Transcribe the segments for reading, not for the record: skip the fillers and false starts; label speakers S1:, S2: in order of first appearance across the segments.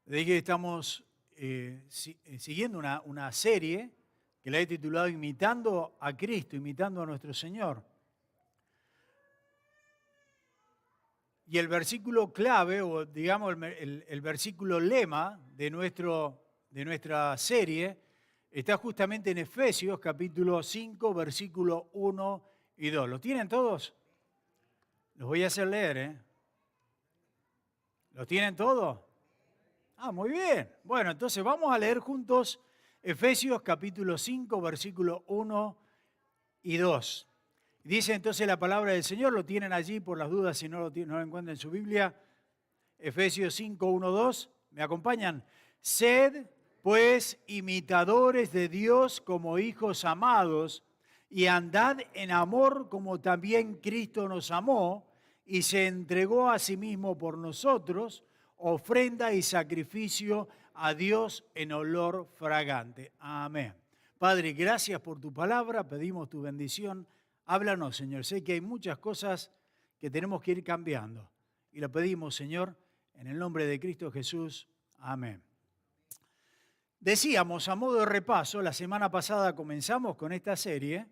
S1: De que estamos siguiendo una serie que la he titulado Imitando a Cristo, imitando a nuestro Señor. Y el versículo clave, o digamos el versículo lema de nuestra serie, está justamente en Efesios capítulo 5, versículo 1 y 2. ¿Lo tienen todos? Los voy a hacer leer, ¿eh? ¿Lo tienen todos? Ah, muy bien. Bueno, entonces vamos a leer juntos Efesios capítulo 5, versículo 1 y 2. Dice entonces la palabra del Señor, lo tienen allí por las dudas si no lo encuentran en su Biblia. Efesios 5, 1, 2. ¿Me acompañan? Sed, pues, imitadores de Dios como hijos amados y andad en amor como también Cristo nos amó y se entregó a sí mismo por nosotros, ofrenda y sacrificio a Dios en olor fragante. Amén. Padre, gracias por tu palabra, pedimos tu bendición. Háblanos, Señor. Sé que hay muchas cosas que tenemos que ir cambiando. Y lo pedimos, Señor, en el nombre de Cristo Jesús. Amén. Decíamos, a modo de repaso, la semana pasada comenzamos con esta serie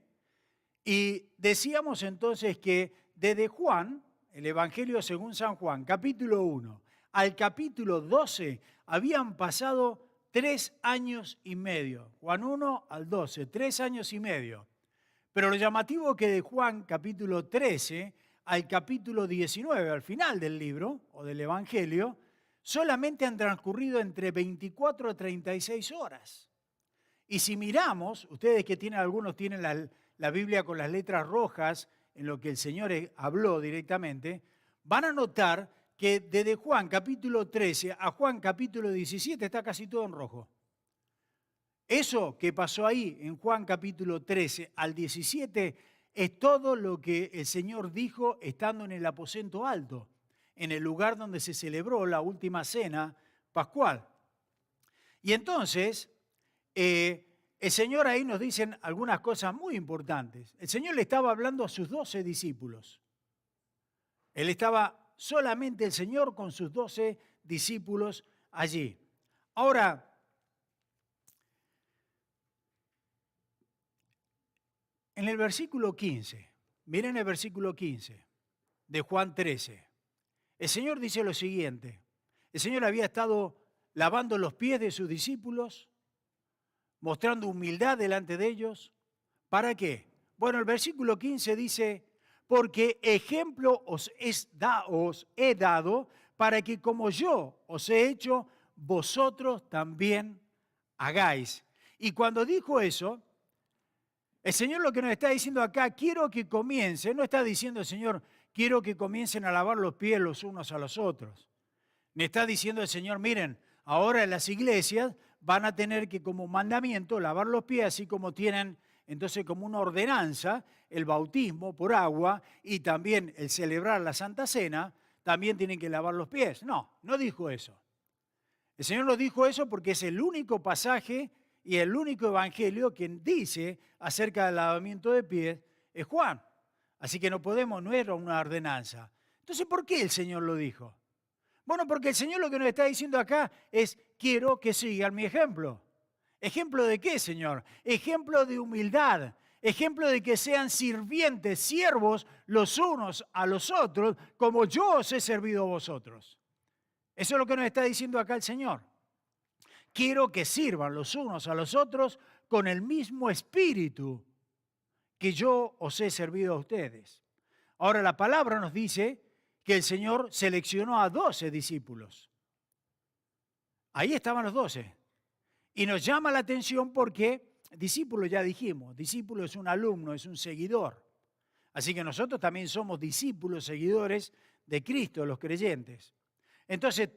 S1: y decíamos entonces que desde Juan, el Evangelio según San Juan, capítulo 1 al capítulo 12, habían pasado 3 años y medio. Juan 1 al 12, 3 años y medio. Pero lo llamativo es que de Juan capítulo 13 al capítulo 19, al final del libro o del Evangelio, solamente han transcurrido entre 24 a 36 horas. Y si miramos, ustedes que algunos tienen la Biblia con las letras rojas en lo que el Señor habló directamente, van a notar que desde Juan capítulo 13 a Juan capítulo 17 está casi todo en rojo. Eso que pasó ahí en Juan capítulo 13 al 17 es todo lo que el Señor dijo estando en el aposento alto, en el lugar donde se celebró la última cena pascual. Y entonces, el Señor ahí nos dice algunas cosas muy importantes. El Señor le estaba hablando a sus 12 discípulos. Él estaba solamente el Señor con sus 12 discípulos allí. Ahora, en el versículo 15, miren el versículo 15 de Juan 13, el Señor dice lo siguiente. El Señor había estado lavando los pies de sus discípulos, mostrando humildad delante de ellos. ¿Para qué? Bueno, el versículo 15 dice, porque ejemplo os he dado para que como yo os he hecho, vosotros también hagáis. Y cuando dijo eso, el Señor lo que nos está diciendo acá, quiero que comiencen, no está diciendo el Señor, quiero que comiencen a lavar los pies los unos a los otros. Me está diciendo el Señor, miren, ahora en las iglesias van a tener que como mandamiento lavar los pies, así como tienen entonces como una ordenanza el bautismo por agua y también el celebrar la Santa Cena, también tienen que lavar los pies. No, no dijo eso. El Señor no dijo eso porque es el único pasaje y el único evangelio que dice acerca del lavamiento de pies es Juan. Así que no era una ordenanza. Entonces, ¿por qué el Señor lo dijo? Bueno, porque el Señor lo que nos está diciendo acá es, quiero que sigan mi ejemplo. ¿Ejemplo de qué, Señor? Ejemplo de humildad, ejemplo de que sean sirvientes, siervos los unos a los otros, como yo os he servido a vosotros. Eso es lo que nos está diciendo acá el Señor. Quiero que sirvan los unos a los otros con el mismo espíritu que yo os he servido a ustedes. Ahora la palabra nos dice que el Señor seleccionó a 12 discípulos. Ahí estaban los 12. Y nos llama la atención porque discípulo ya dijimos, discípulo es un alumno, es un seguidor. Así que nosotros también somos discípulos, seguidores de Cristo, los creyentes. Entonces,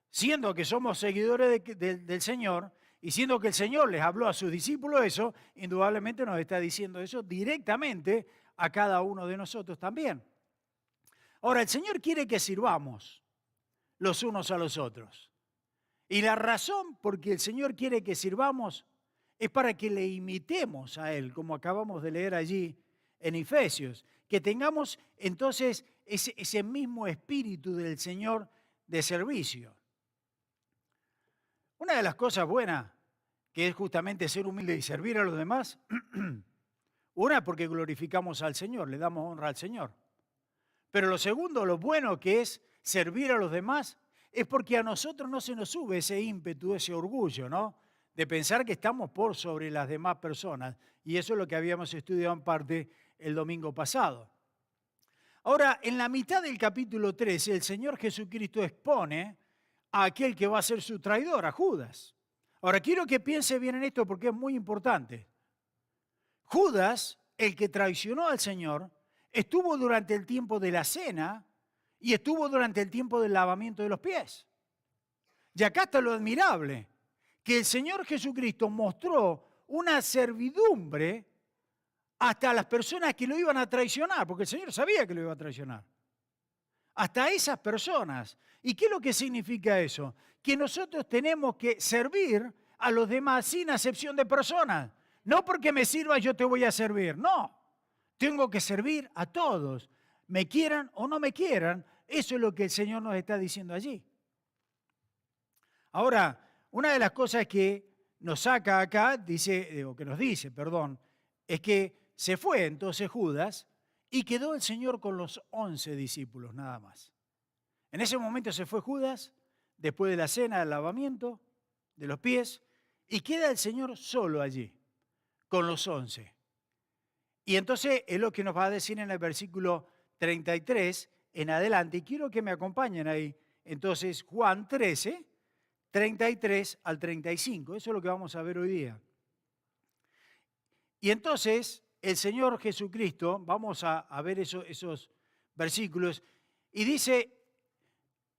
S1: siendo que somos seguidores del Señor y siendo que el Señor les habló a sus discípulos eso, indudablemente nos está diciendo eso directamente a cada uno de nosotros también. Ahora, el Señor quiere que sirvamos los unos a los otros. Y la razón por que el Señor quiere que sirvamos es para que le imitemos a Él, como acabamos de leer allí en Efesios. Que tengamos entonces ese mismo espíritu del Señor de servicio. Una de las cosas buenas, que es justamente ser humilde y servir a los demás, una porque glorificamos al Señor, le damos honra al Señor. Pero lo segundo, lo bueno que es servir a los demás, es porque a nosotros no se nos sube ese ímpetu, ese orgullo, ¿no? De pensar que estamos por sobre las demás personas. Y eso es lo que habíamos estudiado en parte el domingo pasado. Ahora, en la mitad del capítulo 13, el Señor Jesucristo expone a aquel que va a ser su traidor, a Judas. Ahora, quiero que piense bien en esto porque es muy importante. Judas, el que traicionó al Señor, estuvo durante el tiempo de la cena y estuvo durante el tiempo del lavamiento de los pies. Y acá está lo admirable, que el Señor Jesucristo mostró una servidumbre hasta las personas que lo iban a traicionar, porque el Señor sabía que lo iba a traicionar. Hasta esas personas. ¿Y qué es lo que significa eso? Que nosotros tenemos que servir a los demás sin acepción de personas. No porque me sirva yo te voy a servir, no. Tengo que servir a todos, me quieran o no me quieran. Eso es lo que el Señor nos está diciendo allí. Ahora, una de las cosas que nos saca acá, es que se fue entonces Judas y quedó el Señor con los 11 discípulos nada más. En ese momento se fue Judas, después de la cena, del lavamiento de los pies, y queda el Señor solo allí, con los 11. Y entonces es lo que nos va a decir en el versículo 33 en adelante, y quiero que me acompañen ahí. Entonces, Juan 13, 33 al 35, eso es lo que vamos a ver hoy día. Y entonces, el Señor Jesucristo, vamos a ver esos versículos, y dice,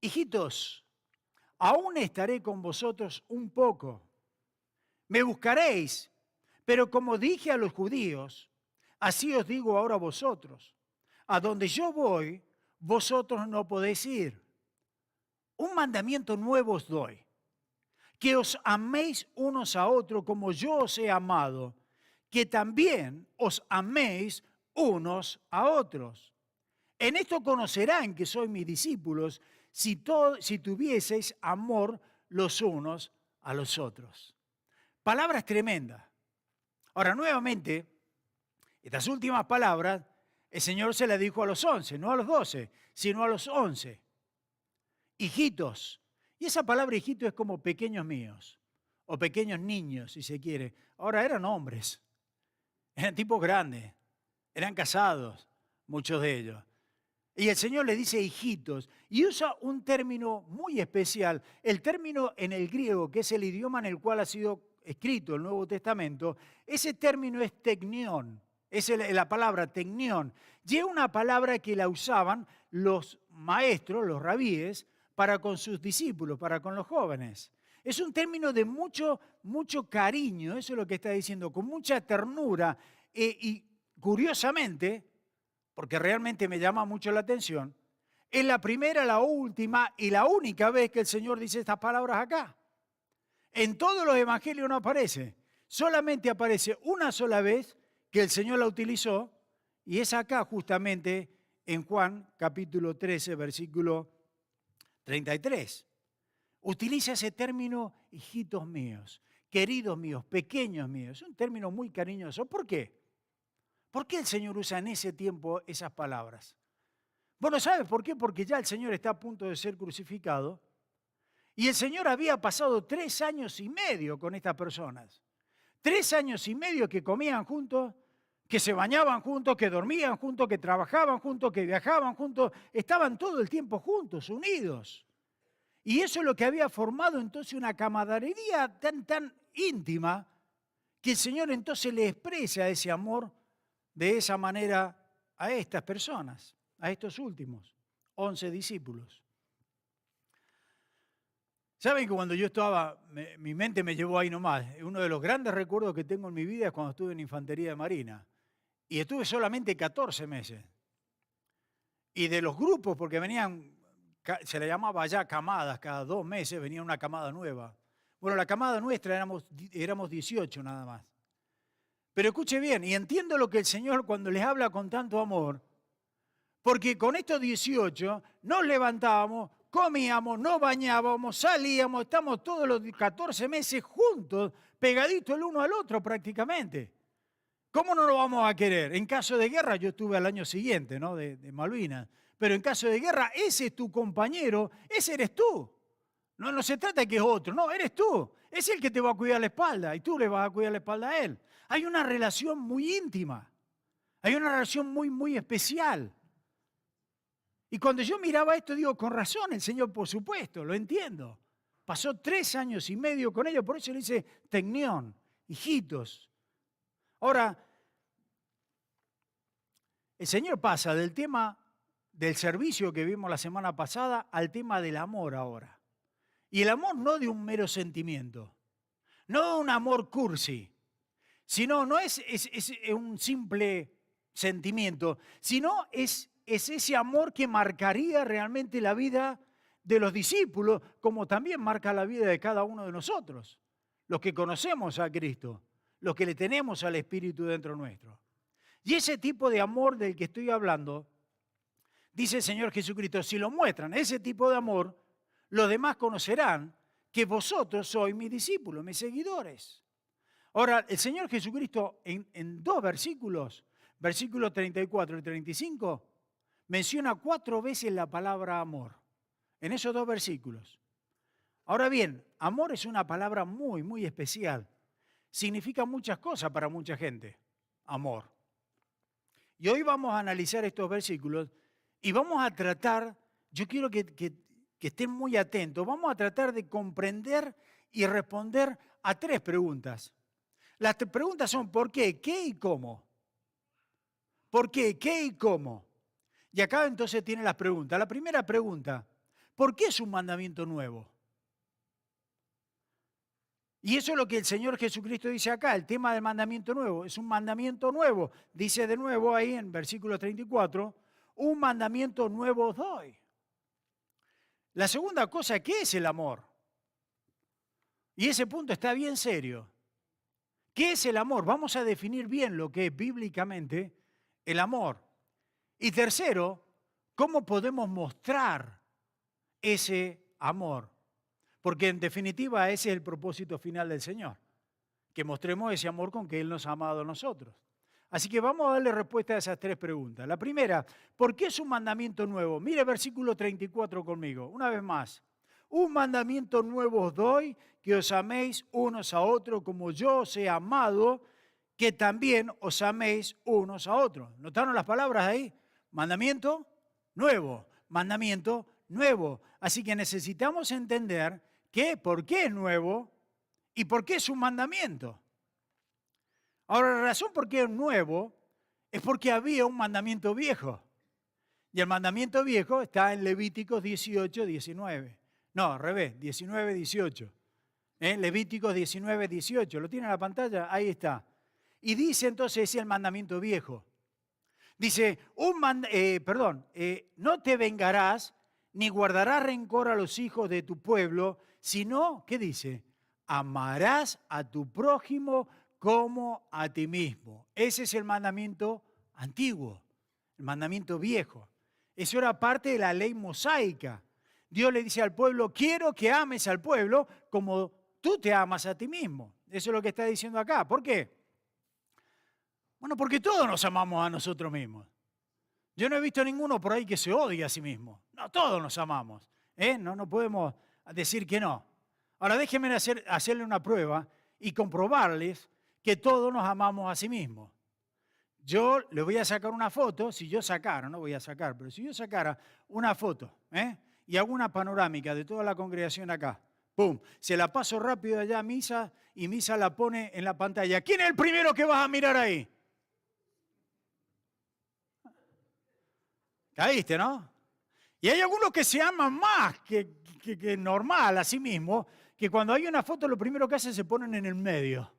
S1: hijitos, aún estaré con vosotros un poco, me buscaréis, pero como dije a los judíos, así os digo ahora a vosotros, a donde yo voy, vosotros no podéis ir. Un mandamiento nuevo os doy, que os améis unos a otros como yo os he amado, que también os améis unos a otros. En esto conocerán que sois mis discípulos, si tuvieseis amor los unos a los otros. Palabras tremendas. Ahora, nuevamente, estas últimas palabras, el Señor se las dijo a los 11, no a los 12, sino a los 11. Hijitos. Y esa palabra hijito es como pequeños míos, o pequeños niños, si se quiere. Ahora eran hombres, eran tipos grandes, eran casados, muchos de ellos. Y el Señor le dice hijitos, y usa un término muy especial, el término en el griego, que es el idioma en el cual ha sido escrito el Nuevo Testamento, ese término es teknión, es la palabra teknión, y es una palabra que la usaban los maestros, los rabíes, para con sus discípulos, para con los jóvenes. Es un término de mucho cariño, eso es lo que está diciendo, con mucha ternura, y curiosamente, porque realmente me llama mucho la atención, es la primera, la última y la única vez que el Señor dice estas palabras acá. En todos los evangelios no aparece, solamente aparece una sola vez que el Señor la utilizó, y es acá justamente en Juan capítulo 13, versículo 33. Utiliza ese término, hijitos míos, queridos míos, pequeños míos. Es un término muy cariñoso. ¿Por qué? ¿Por qué el Señor usa en ese tiempo esas palabras? Bueno, ¿sabes por qué? Porque ya el Señor está a punto de ser crucificado y el Señor había pasado 3 años y medio con estas personas. 3 años y medio que comían juntos, que se bañaban juntos, que dormían juntos, que trabajaban juntos, que viajaban juntos. Estaban todo el tiempo juntos, unidos. Y eso es lo que había formado entonces una camaradería tan íntima que el Señor entonces le expresa ese amor de esa manera a estas personas, a estos últimos 11 discípulos. Saben que cuando yo estaba, mi mente me llevó ahí nomás. Uno de los grandes recuerdos que tengo en mi vida es cuando estuve en Infantería de Marina. Y estuve solamente 14 meses. Y de los grupos, porque venían, se le llamaba ya camadas, cada 2 meses venía una camada nueva. Bueno, la camada nuestra éramos 18 nada más. Pero escuche bien, y entiendo lo que el Señor cuando les habla con tanto amor, porque con estos 18 nos levantábamos comíamos, nos bañábamos, salíamos, estamos todos los 14 meses juntos, pegaditos el uno al otro prácticamente. ¿Cómo no lo vamos a querer? En caso de guerra, yo estuve al año siguiente, ¿no? de Malvinas, pero en caso de guerra, ese es tu compañero, ese eres tú. No se trata de que es otro, no, eres tú. Es el que te va a cuidar la espalda y tú le vas a cuidar la espalda a él. Hay una relación muy íntima, hay una relación muy, muy especial. Y cuando yo miraba esto, digo, con razón, el Señor, por supuesto, lo entiendo. Pasó 3 años y medio con ellos, por eso le dice tecnión, hijitos. Ahora, el Señor pasa del tema del servicio que vimos la semana pasada al tema del amor ahora. Y el amor no de un mero sentimiento, no un amor cursi, sino no es un simple sentimiento, sino es ese amor que marcaría realmente la vida de los discípulos, como también marca la vida de cada uno de nosotros, los que conocemos a Cristo, los que le tenemos al Espíritu dentro nuestro. Y ese tipo de amor del que estoy hablando, dice el Señor Jesucristo, si lo muestran, ese tipo de amor, los demás conocerán que vosotros sois mis discípulos, mis seguidores. Ahora, el Señor Jesucristo en 2 versículos, versículos 34 y 35, menciona 4 veces la palabra amor, en esos 2 versículos. Ahora bien, amor es una palabra muy, muy especial. Significa muchas cosas para mucha gente, amor. Y hoy vamos a analizar estos versículos y vamos a tratar, yo quiero que estén muy atentos, vamos a tratar de comprender y responder a 3 preguntas. Las preguntas son ¿por qué? ¿Qué y cómo? ¿Por qué? ¿Qué y cómo? Y acá entonces tiene las preguntas. La primera pregunta, ¿por qué es un mandamiento nuevo? Y eso es lo que el Señor Jesucristo dice acá, el tema del mandamiento nuevo. Es un mandamiento nuevo. Dice de nuevo ahí en versículo 34, un mandamiento nuevo os doy. La segunda cosa, ¿qué es el amor? Y ese punto está bien serio. ¿Qué es el amor? Vamos a definir bien lo que es bíblicamente el amor. Y tercero, ¿cómo podemos mostrar ese amor? Porque en definitiva ese es el propósito final del Señor, que mostremos ese amor con que Él nos ha amado a nosotros. Así que vamos a darle respuesta a esas 3 preguntas. La primera, ¿por qué es un mandamiento nuevo? Mire versículo 34 conmigo, una vez más. Un mandamiento nuevo os doy, que os améis unos a otros como yo os he amado, que también os améis unos a otros. ¿Notaron las palabras ahí? Mandamiento nuevo, mandamiento nuevo. Así que necesitamos entender por qué es nuevo y por qué es un mandamiento. Ahora, la razón por qué es nuevo es porque había un mandamiento viejo. Y el mandamiento viejo está en Levíticos 18, 19. No, al revés, 19, 18. Levíticos 19, 18. ¿Lo tiene en la pantalla? Ahí está. Y dice entonces, es el mandamiento viejo. Dice, no te vengarás ni guardarás rencor a los hijos de tu pueblo, sino, ¿qué dice? Amarás a tu prójimo como a ti mismo. Ese es el mandamiento antiguo, el mandamiento viejo. Eso era parte de la ley mosaica. Dios le dice al pueblo, quiero que ames al pueblo como tú te amas a ti mismo. Eso es lo que está diciendo acá. ¿Por qué? Bueno, porque todos nos amamos a nosotros mismos. Yo no he visto ninguno por ahí que se odie a sí mismo. No, todos nos amamos. No podemos decir que no. Ahora déjenme hacerle una prueba y comprobarles que todos nos amamos a sí mismos. Yo le voy a sacar una foto, si yo sacara, no voy a sacar, pero si yo sacara una foto y hago una panorámica de toda la congregación acá, ¡pum! Se la paso rápido allá a Misa y Misa la pone en la pantalla. ¿Quién es el primero que vas a mirar ahí? Caíste, ¿no? Y hay algunos que se aman más que normal a sí mismos, que cuando hay una foto lo primero que hacen se ponen en el medio.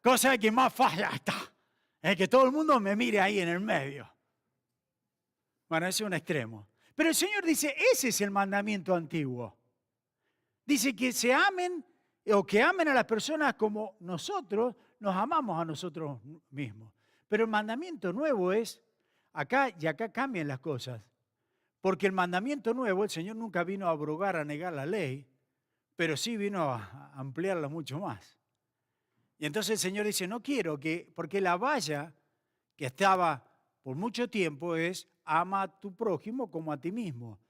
S1: Cosa que más falla está. Que todo el mundo me mire ahí en el medio. Bueno, ese es un extremo. Pero el Señor dice, ese es el mandamiento antiguo. Dice que se amen o que amen a las personas como nosotros nos amamos a nosotros mismos. Pero el mandamiento nuevo es, acá cambian las cosas. Porque el mandamiento nuevo, el Señor nunca vino a abrogar, a negar la ley, pero sí vino a ampliarla mucho más. Y entonces el Señor dice, no quiero que, porque la valla que estaba por mucho tiempo es, ama a tu prójimo como a ti mismo.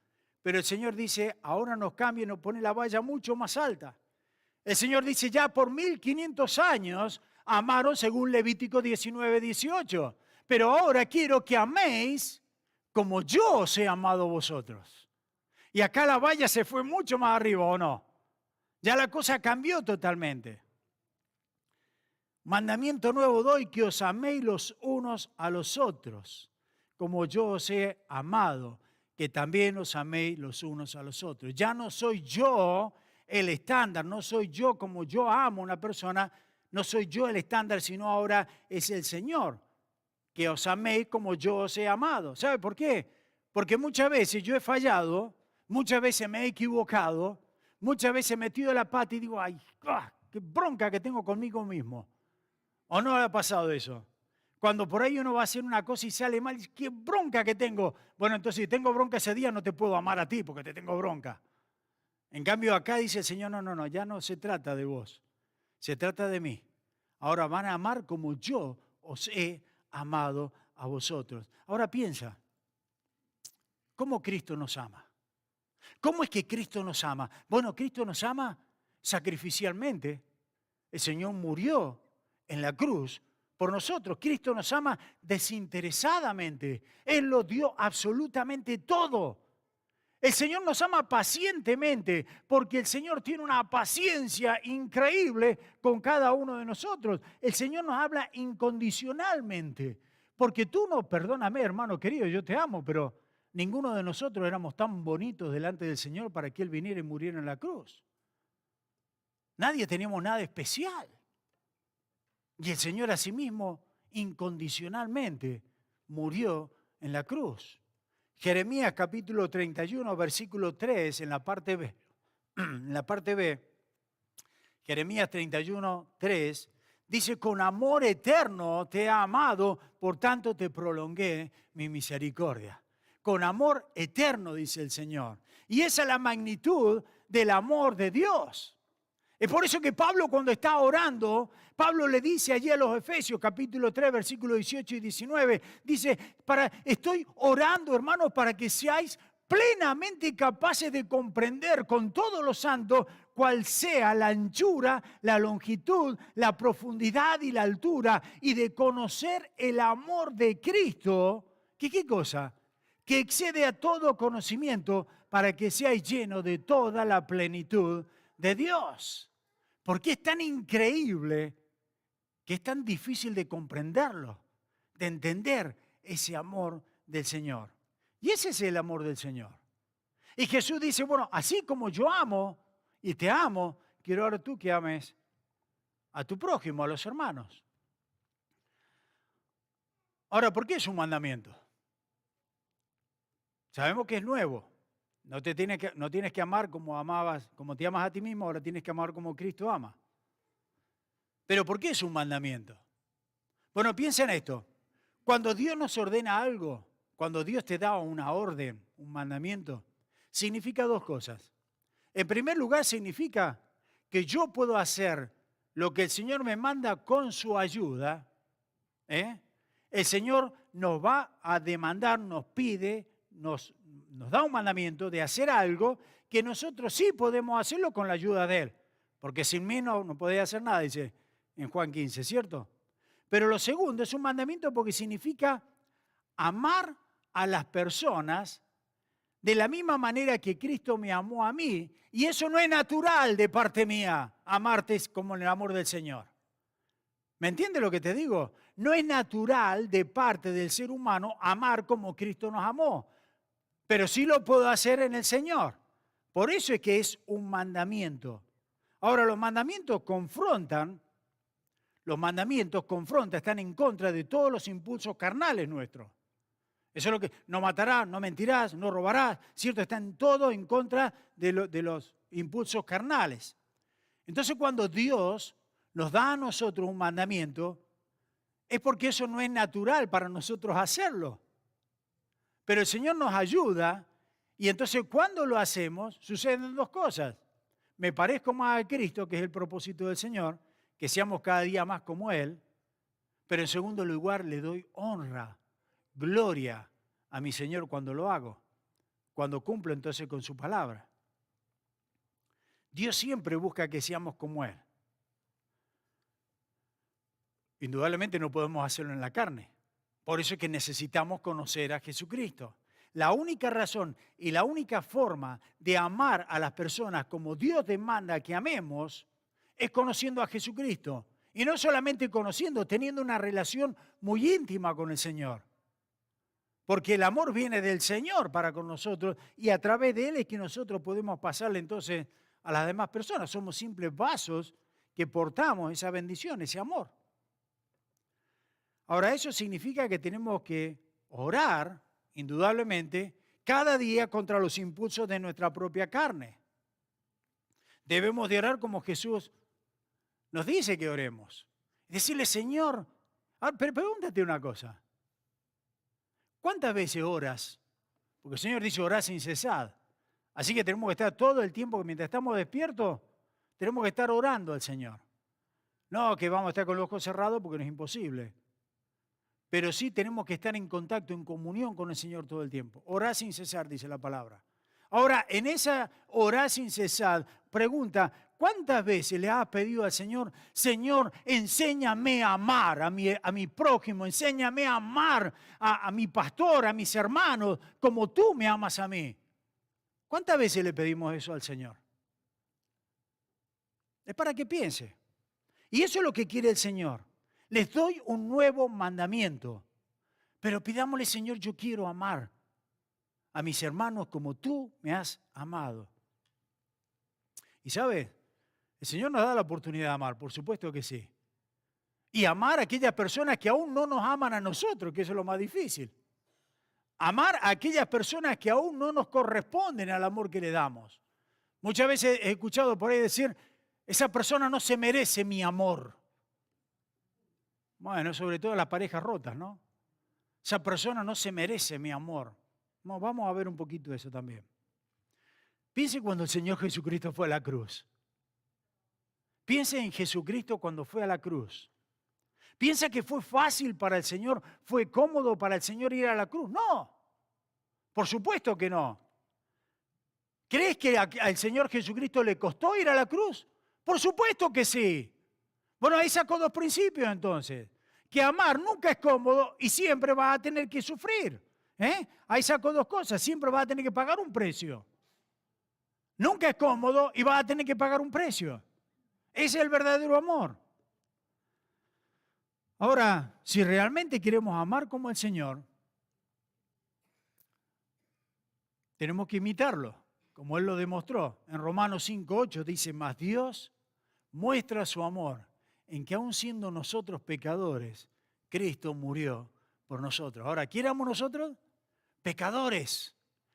S1: Pero el Señor dice, ahora nos cambia y nos pone la valla mucho más alta. El Señor dice, ya por 1500 años amaron según Levítico 19:18. Pero ahora quiero que améis como yo os he amado vosotros. Y acá la valla se fue mucho más arriba, ¿o no? Ya la cosa cambió totalmente. Mandamiento nuevo doy, que os améis los unos a los otros, como yo os he amado, que también os améis los unos a los otros. Ya no soy yo el estándar, no soy yo como yo amo a una persona, no soy yo el estándar, sino ahora es el Señor, que os améis como yo os he amado. ¿Sabe por qué? Porque muchas veces yo he fallado, muchas veces me he equivocado, muchas veces he metido la pata y digo, ay, qué bronca que tengo conmigo mismo. ¿O no le ha pasado eso? Cuando por ahí uno va a hacer una cosa y sale mal, qué bronca que tengo. Bueno, entonces si tengo bronca ese día no te puedo amar a ti porque te tengo bronca. En cambio acá dice el Señor, no, ya no se trata de vos, se trata de mí. Ahora van a amar como yo os he amado a vosotros. Ahora piensa, ¿cómo Cristo nos ama? ¿Cómo es que Cristo nos ama? Bueno, Cristo nos ama sacrificialmente. El Señor murió en la cruz por nosotros. Cristo nos ama desinteresadamente. Él lo dio absolutamente todo. El Señor nos ama pacientemente porque el Señor tiene una paciencia increíble con cada uno de nosotros. El Señor nos habla incondicionalmente. Porque tú no, perdóname hermano querido, yo te amo, pero ninguno de nosotros éramos tan bonitos delante del Señor para que Él viniera y muriera en la cruz. Nadie teníamos nada especial. Y el Señor asimismo, incondicionalmente, murió en la cruz. Jeremías capítulo 31, versículo 3, en la parte B. En la parte B, Jeremías 31, 3, dice, con amor eterno te he amado, por tanto te prolongué mi misericordia. Con amor eterno, dice el Señor. Y esa es la magnitud del amor de Dios. Es por eso que Pablo cuando está orando, Pablo le dice allí a los Efesios, capítulo 3, versículos 18 y 19, dice, estoy orando, hermanos, para que seáis plenamente capaces de comprender con todos los santos cuál sea la anchura, la longitud, la profundidad y la altura, y de conocer el amor de Cristo, que ¿qué cosa? Que excede a todo conocimiento, para que seáis llenos de toda la plenitud de Dios. Porque es tan increíble que es tan difícil de comprenderlo, de entender ese amor del Señor. Y ese es el amor del Señor. Y Jesús dice, bueno, así como yo amo y te amo, quiero ahora tú que ames a tu prójimo, a los hermanos. Ahora, ¿por qué es un mandamiento? Sabemos que es nuevo. No tienes que amar como amabas, como te amas a ti mismo, ahora tienes que amar como Cristo ama. Pero ¿por qué es un mandamiento? Bueno, piensa en esto. Cuando Dios nos ordena algo, cuando Dios te da una orden, un mandamiento, significa dos cosas. En primer lugar, significa que yo puedo hacer lo que el Señor me manda con su ayuda. El Señor nos va a demandar, nos pide, nos da un mandamiento de hacer algo que nosotros sí podemos hacerlo con la ayuda de Él. Porque sin mí no podéis hacer nada, dice en Juan 15, ¿cierto? Pero lo segundo es un mandamiento porque significa amar a las personas de la misma manera que Cristo me amó a mí. Y eso no es natural de parte mía, amarte como en el amor del Señor. ¿Me entiendes lo que te digo? No es natural de parte del ser humano amar como Cristo nos amó. Pero sí lo puedo hacer en el Señor. Por eso es que es un mandamiento. Ahora, los mandamientos confrontan, están en contra de todos los impulsos carnales nuestros. Eso es lo que, no matarás, no mentirás, no robarás, ¿cierto? Están todos en contra de los impulsos carnales. Entonces, cuando Dios nos da a nosotros un mandamiento, es porque eso no es natural para nosotros hacerlo. Pero el Señor nos ayuda Y entonces cuando lo hacemos, suceden dos cosas. Me parezco más a Cristo, que es el propósito del Señor, que seamos cada día más como Él, pero en segundo lugar le doy honra, gloria a mi Señor cuando lo hago, cuando cumplo entonces con su palabra. Dios siempre busca que seamos como Él. Indudablemente no podemos hacerlo en la carne. Por eso es que necesitamos conocer a Jesucristo. La única razón y la única forma de amar a las personas como Dios demanda que amemos es conociendo a Jesucristo. Y no solamente conociendo, teniendo una relación muy íntima con el Señor. Porque el amor viene del Señor para con nosotros y a través de Él es que nosotros podemos pasarle entonces a las demás personas. Somos simples vasos que portamos esa bendición, ese amor. Ahora, eso significa que tenemos que orar, indudablemente, cada día contra los impulsos de nuestra propia carne. Debemos de orar como Jesús nos dice que oremos. Decirle, Señor, pero pregúntate una cosa. ¿Cuántas veces oras? Porque el Señor dice orar sin cesar. Así que tenemos que estar todo el tiempo, mientras estamos despiertos, tenemos que estar orando al Señor. No que vamos a estar con los ojos cerrados porque no es imposible. Pero sí tenemos que estar en contacto, en comunión con el Señor todo el tiempo. Orar sin cesar, dice la palabra. Ahora, en esa orar sin cesar, pregunta, ¿cuántas veces le has pedido al Señor, Señor, enséñame a amar a mi prójimo, enséñame a amar a mi pastor, a mis hermanos, como tú me amas a mí? ¿Cuántas veces le pedimos eso al Señor? Es para que piense. Y eso es lo que quiere el Señor. Les doy un nuevo mandamiento, pero pidámosle, Señor, yo quiero amar a mis hermanos como tú me has amado. Y ¿sabes? El Señor nos da la oportunidad de amar, por supuesto que sí. Y amar a aquellas personas que aún no nos aman a nosotros, que eso es lo más difícil. Amar a aquellas personas que aún no nos corresponden al amor que le damos. Muchas veces he escuchado por ahí decir, esa persona no se merece mi amor. Bueno, sobre todo las parejas rotas, ¿no? Esa persona no se merece mi amor. No, vamos a ver un poquito de eso también. Piense cuando el Señor Jesucristo fue a la cruz. Piense en Jesucristo cuando fue a la cruz. ¿Piensa que fue fácil para el Señor, fue cómodo para el Señor ir a la cruz? No, por supuesto que no. ¿Crees que al Señor Jesucristo le costó ir a la cruz? Por supuesto que sí. Bueno, ahí sacó dos principios entonces. Que amar nunca es cómodo y siempre vas a tener que sufrir. Ahí sacó dos cosas. Siempre vas a tener que pagar un precio. Nunca es cómodo y vas a tener que pagar un precio. Ese es el verdadero amor. Ahora, si realmente queremos amar como el Señor, tenemos que imitarlo, como Él lo demostró. En Romanos 5:8 dice, mas Dios muestra su amor en que aun siendo nosotros pecadores, Cristo murió por nosotros. Ahora, ¿quién éramos nosotros? Pecadores.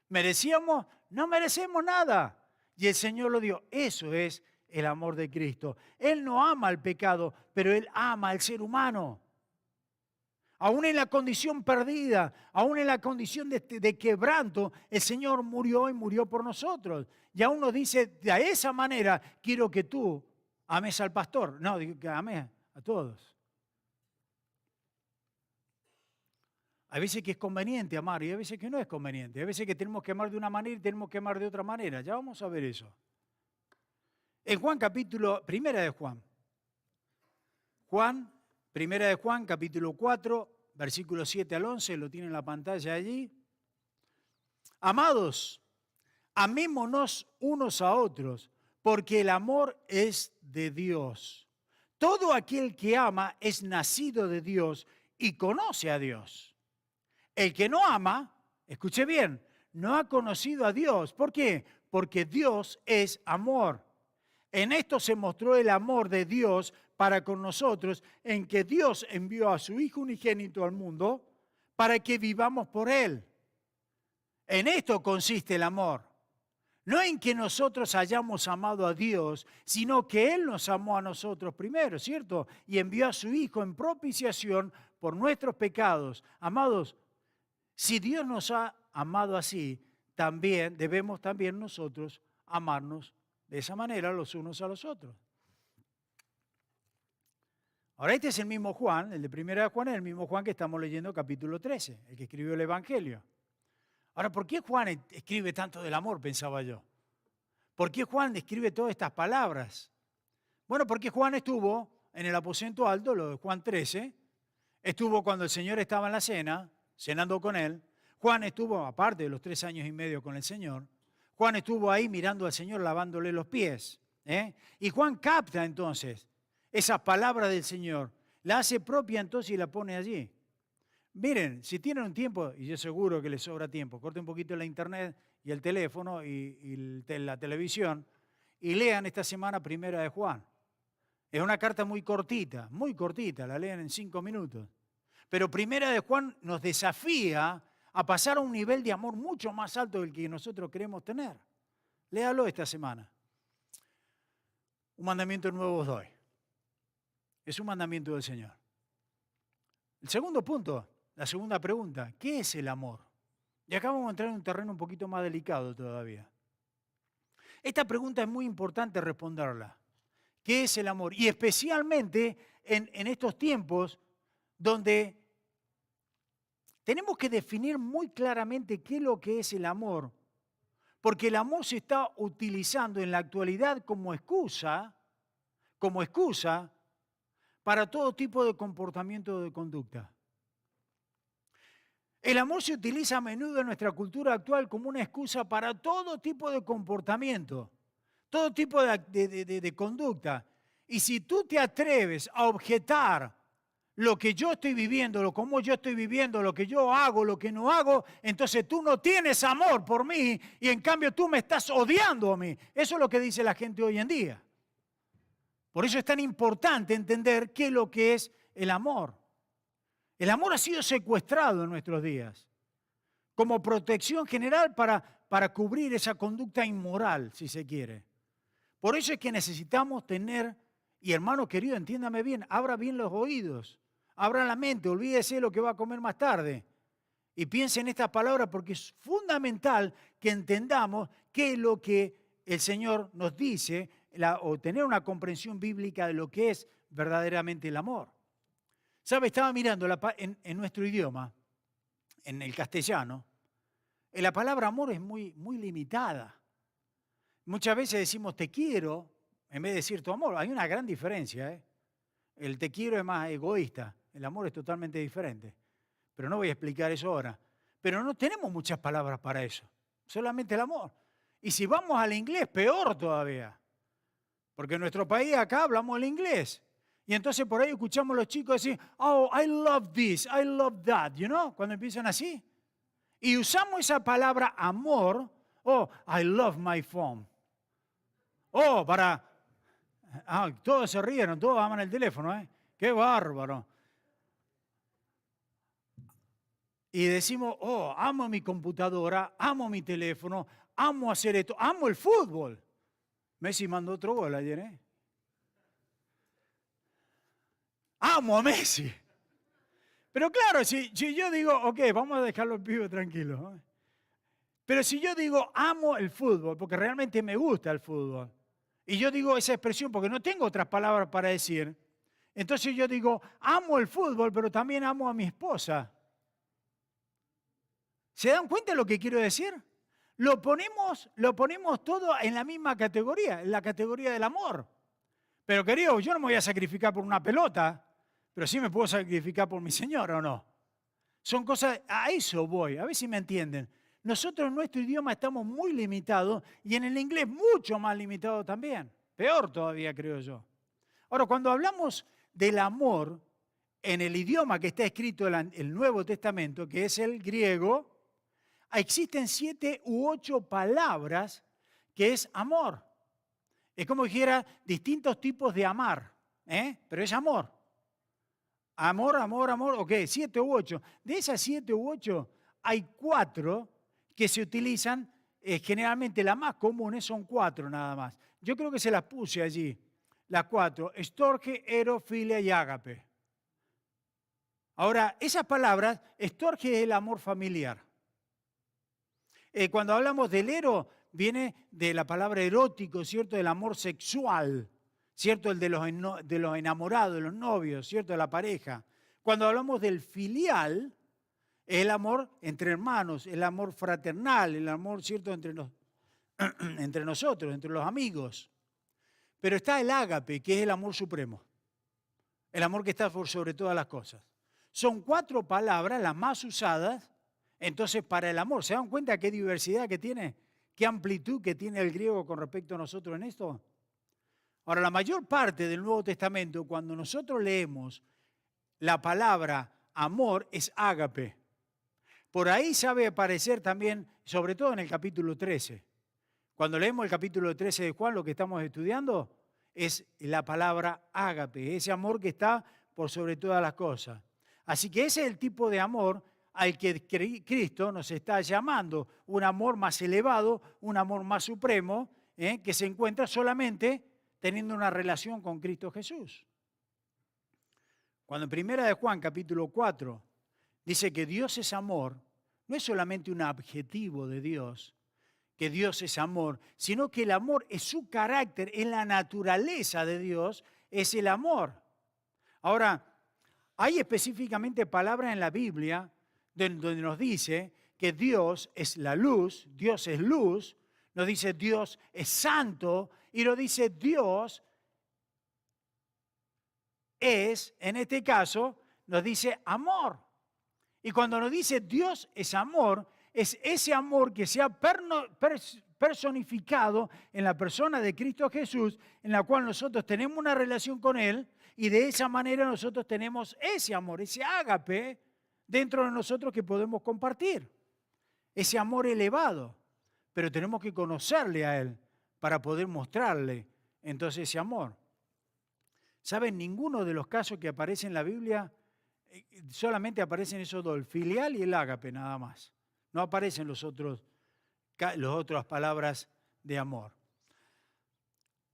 S1: ¿Merecíamos? No merecemos nada. Y el Señor lo dio. Eso es el amor de Cristo. Él no ama al pecado, pero Él ama al ser humano. Aún en la condición perdida, aún en la condición de quebranto, el Señor murió y murió por nosotros. Y aún nos dice, de esa manera quiero que tú ames al pastor. No, digo que ames a todos. Hay veces que es conveniente amar y hay veces que no es conveniente. Hay veces que tenemos que amar de una manera y tenemos que amar de otra manera. Ya vamos a ver eso. En Juan primera de Juan, capítulo 4, versículos 7 al 11, lo tiene en la pantalla allí. Amados, amémonos unos a otros, porque el amor es de Dios. Todo aquel que ama es nacido de Dios y conoce a Dios. El que no ama, escuche bien, no ha conocido a Dios. ¿Por qué? Porque Dios es amor. En esto se mostró el amor de Dios para con nosotros, en que Dios envió a su Hijo unigénito al mundo para que vivamos por Él. En esto consiste el amor. No en que nosotros hayamos amado a Dios, sino que Él nos amó a nosotros primero, ¿cierto? Y envió a su Hijo en propiciación por nuestros pecados. Amados, si Dios nos ha amado así, debemos también nosotros amarnos de esa manera los unos a los otros. Ahora este es el mismo Juan, el de Primera de Juan, es el mismo Juan que estamos leyendo capítulo 13, el que escribió el Evangelio. Ahora, ¿por qué Juan escribe tanto del amor? Pensaba yo. ¿Por qué Juan escribe todas estas palabras? Bueno, porque Juan estuvo en el aposento alto, lo de Juan 13, estuvo cuando el Señor estaba en la cena, cenando con él. Juan estuvo, aparte de los 3 años y medio con el Señor, Juan estuvo ahí mirando al Señor, lavándole los pies. Y Juan capta entonces esas palabras del Señor, la hace propia entonces y la pone allí. Miren, si tienen un tiempo, y yo seguro que les sobra tiempo, corten un poquito la internet y el teléfono y la televisión y lean esta semana Primera de Juan. Es una carta muy cortita, la leen en 5 minutos. Pero Primera de Juan nos desafía a pasar a un nivel de amor mucho más alto del que nosotros queremos tener. Léalo esta semana. Un mandamiento nuevo os doy. Es un mandamiento del Señor. El segundo punto, la segunda pregunta, ¿qué es el amor? Y acá vamos a entrar en un terreno un poquito más delicado todavía. Esta pregunta es muy importante responderla. ¿Qué es el amor? Y especialmente en estos tiempos donde tenemos que definir muy claramente qué es lo que es el amor, porque el amor se está utilizando en la actualidad como excusa para todo tipo de comportamiento o de conducta. El amor se utiliza a menudo en nuestra cultura actual como una excusa para todo tipo de comportamiento, todo tipo de conducta. Y si tú te atreves a objetar lo que yo estoy viviendo, lo cómo yo estoy viviendo, lo que yo hago, lo que no hago, entonces tú no tienes amor por mí y en cambio tú me estás odiando a mí. Eso es lo que dice la gente hoy en día. Por eso es tan importante entender qué es lo que es el amor. El amor ha sido secuestrado en nuestros días como protección general para cubrir esa conducta inmoral, si se quiere. Por eso es que necesitamos tener, y hermano querido, entiéndame bien, abra bien los oídos, abra la mente, olvídese lo que va a comer más tarde y piense en estas palabras porque es fundamental que entendamos qué es lo que el Señor nos dice o tener una comprensión bíblica de lo que es verdaderamente el amor. ¿Sabe? Estaba mirando en nuestro idioma, en el castellano, la palabra amor es muy, muy limitada. Muchas veces decimos te quiero en vez de decir tu amor. Hay una gran diferencia. El te quiero es más egoísta, el amor es totalmente diferente. Pero no voy a explicar eso ahora. Pero no tenemos muchas palabras para eso, solamente el amor. Y si vamos al inglés, peor todavía. Porque en nuestro país acá hablamos el inglés. Y entonces por ahí escuchamos a los chicos decir, oh, I love this, I love that, you know, cuando empiezan así. Y usamos esa palabra amor, oh, I love my phone. Oh, todos se rieron, todos aman el teléfono, ¿eh? Qué bárbaro. Y decimos, oh, amo mi computadora, amo mi teléfono, amo hacer esto, amo el fútbol. Messi mandó otro gol ayer, ¿eh? Amo a Messi. Pero claro, si yo digo, ok, vamos a dejar los pibes tranquilos. ¿Eh? Pero si yo digo, amo el fútbol, porque realmente me gusta el fútbol, y yo digo esa expresión porque no tengo otras palabras para decir, entonces yo digo, amo el fútbol, pero también amo a mi esposa. ¿Se dan cuenta de lo que quiero decir? Lo ponemos todo en la misma categoría, en la categoría del amor. Pero querido, yo no me voy a sacrificar por una pelota, pero sí me puedo sacrificar por mi señora, ¿o no? Son cosas, a eso voy, a ver si me entienden. Nosotros en nuestro idioma estamos muy limitados y en el inglés mucho más limitado también. Peor todavía, creo yo. Ahora, cuando hablamos del amor en el idioma que está escrito en el Nuevo Testamento, que es el griego, existen 7 u 8 palabras que es amor. Es como dijera distintos tipos de amar, pero es amor. Amor, amor, amor, ok, 7 u 8. De esas 7 u 8 hay 4 que se utilizan, generalmente las más comunes son 4 nada más. Yo creo que se las puse allí, las 4, estorge, ero, filia y ágape. Ahora, esas palabras, estorge es el amor familiar. Cuando hablamos del ero, viene de la palabra erótico, ¿cierto? Del amor sexual, ¿cierto? El de los enamorados, de los novios, ¿cierto? De la pareja. Cuando hablamos del filial, es el amor entre hermanos, el amor fraternal, el amor, ¿cierto? Entre nosotros, entre los amigos. Pero está el ágape, que es el amor supremo. El amor que está por sobre todas las cosas. Son 4 palabras, las más usadas, entonces, para el amor. ¿Se dan cuenta qué diversidad que tiene? ¿Qué amplitud que tiene el griego con respecto a nosotros en esto? Ahora, la mayor parte del Nuevo Testamento, cuando nosotros leemos la palabra amor, es ágape. Por ahí sabe aparecer también, sobre todo en el capítulo 13. Cuando leemos el capítulo 13 de Juan, lo que estamos estudiando es la palabra ágape, ese amor que está por sobre todas las cosas. Así que ese es el tipo de amor al que Cristo nos está llamando, un amor más elevado, un amor más supremo, que se encuentra solamente teniendo una relación con Cristo Jesús. Cuando en Primera de Juan, capítulo 4, dice que Dios es amor, no es solamente un adjetivo de Dios, que Dios es amor, sino que el amor es su carácter, es la naturaleza de Dios, es el amor. Ahora, hay específicamente palabras en la Biblia donde nos dice que Dios es la luz, Dios es luz, nos dice Dios es santo y nos dice Dios es, en este caso, nos dice amor. Y cuando nos dice Dios es amor, es ese amor que se ha personificado en la persona de Cristo Jesús, en la cual nosotros tenemos una relación con Él y de esa manera nosotros tenemos ese amor, ese ágape dentro de nosotros que podemos compartir. Ese amor elevado, pero tenemos que conocerle a Él para poder mostrarle entonces ese amor. ¿Saben? Ninguno de los casos que aparecen en la Biblia, solamente aparecen esos 2, el filial y el ágape nada más. No aparecen las otras palabras de amor.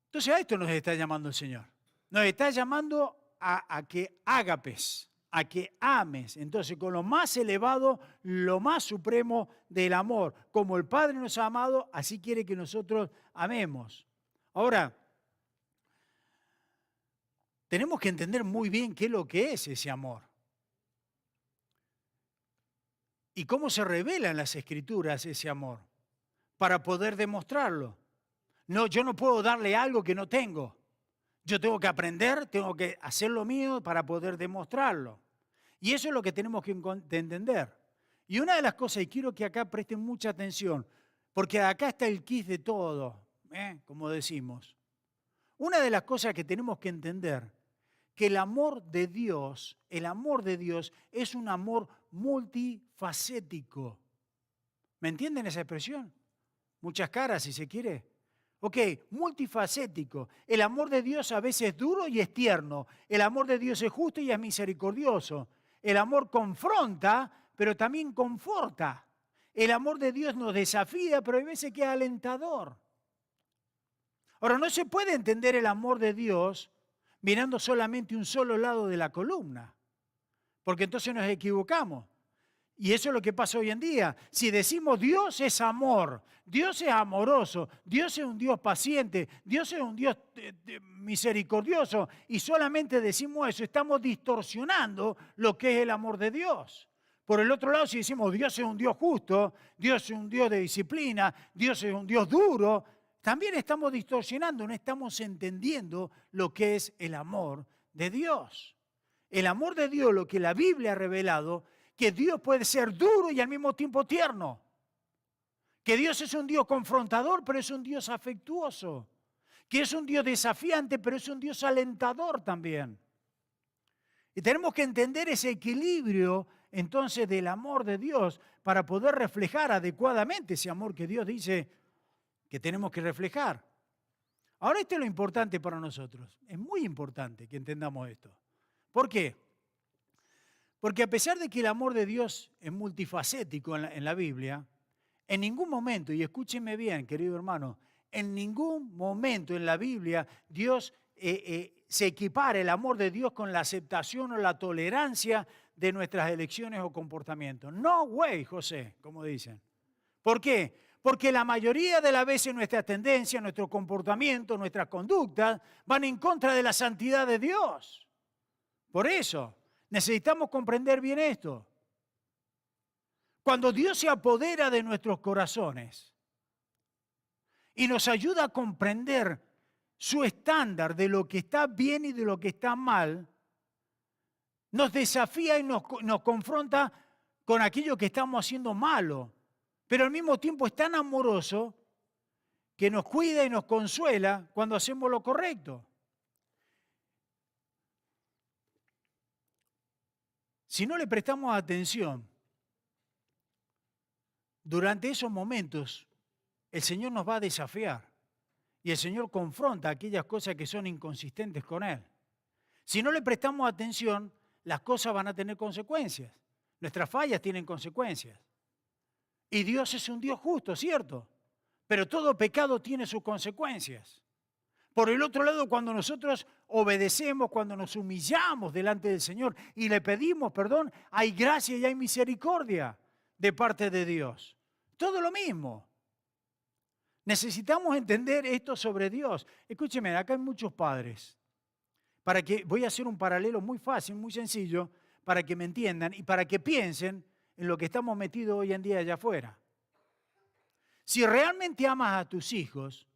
S1: Entonces a esto nos está llamando el Señor. Nos está llamando a que ágapes, a que ames. Entonces con lo más elevado, lo más supremo del amor. Como el Padre nos ha amado, así quiere que nosotros amemos. Ahora, tenemos que entender muy bien qué es lo que es ese amor. Y cómo se revela en las Escrituras ese amor, para poder demostrarlo. No, yo no puedo darle algo que no tengo. Yo tengo que aprender, tengo que hacer lo mío para poder demostrarlo. Y eso es lo que tenemos que entender. Y una de las cosas, y quiero que acá presten mucha atención, porque acá está el quid de todo, como decimos. Una de las cosas que tenemos que entender, que el amor de Dios es un amor multifacético. ¿Me entienden esa expresión? Muchas caras, si se quiere. Ok, multifacético. El amor de Dios a veces es duro y es tierno. El amor de Dios es justo y es misericordioso. El amor confronta, pero también conforta. El amor de Dios nos desafía, pero hay veces que es alentador. Ahora, no se puede entender el amor de Dios mirando solamente un solo lado de la columna, porque entonces nos equivocamos. Y eso es lo que pasa hoy en día. Si decimos Dios es amor, Dios es amoroso, Dios es un Dios paciente, Dios es un Dios misericordioso, y solamente decimos eso, estamos distorsionando lo que es el amor de Dios. Por el otro lado, si decimos Dios es un Dios justo, Dios es un Dios de disciplina, Dios es un Dios duro, también estamos distorsionando, no estamos entendiendo lo que es el amor de Dios. El amor de Dios, lo que la Biblia ha revelado, que Dios puede ser duro y al mismo tiempo tierno. Que Dios es un Dios confrontador, pero es un Dios afectuoso. Que es un Dios desafiante, pero es un Dios alentador también. Y tenemos que entender ese equilibrio entonces del amor de Dios para poder reflejar adecuadamente ese amor que Dios dice que tenemos que reflejar. Ahora esto es lo importante para nosotros. Es muy importante que entendamos esto. ¿Por qué? Porque a pesar de que el amor de Dios es multifacético en la Biblia, en ningún momento, y escúchenme bien, querido hermano, en ningún momento en la Biblia Dios se equipara el amor de Dios con la aceptación o la tolerancia de nuestras elecciones o comportamientos. No way, José, como dicen. ¿Por qué? Porque la mayoría de las veces nuestras tendencias, nuestro comportamiento, nuestras conductas van en contra de la santidad de Dios. Por eso, necesitamos comprender bien esto. Cuando Dios se apodera de nuestros corazones y nos ayuda a comprender su estándar de lo que está bien y de lo que está mal, nos desafía y nos confronta con aquello que estamos haciendo malo, pero al mismo tiempo es tan amoroso que nos cuida y nos consuela cuando hacemos lo correcto. Si no le prestamos atención, durante esos momentos el Señor nos va a desafiar y el Señor confronta aquellas cosas que son inconsistentes con Él. Si no le prestamos atención, las cosas van a tener consecuencias. Nuestras fallas tienen consecuencias. Y Dios es un Dios justo, ¿cierto? Pero todo pecado tiene sus consecuencias. Por el otro lado, cuando nosotros obedecemos, cuando nos humillamos delante del Señor y le pedimos perdón, hay gracia y hay misericordia de parte de Dios. Todo lo mismo. Necesitamos entender esto sobre Dios. Escúcheme, acá hay muchos padres. Voy a hacer un paralelo muy fácil, muy sencillo, para que me entiendan y para que piensen en lo que estamos metidos hoy en día allá afuera. Si realmente amas a tus hijos,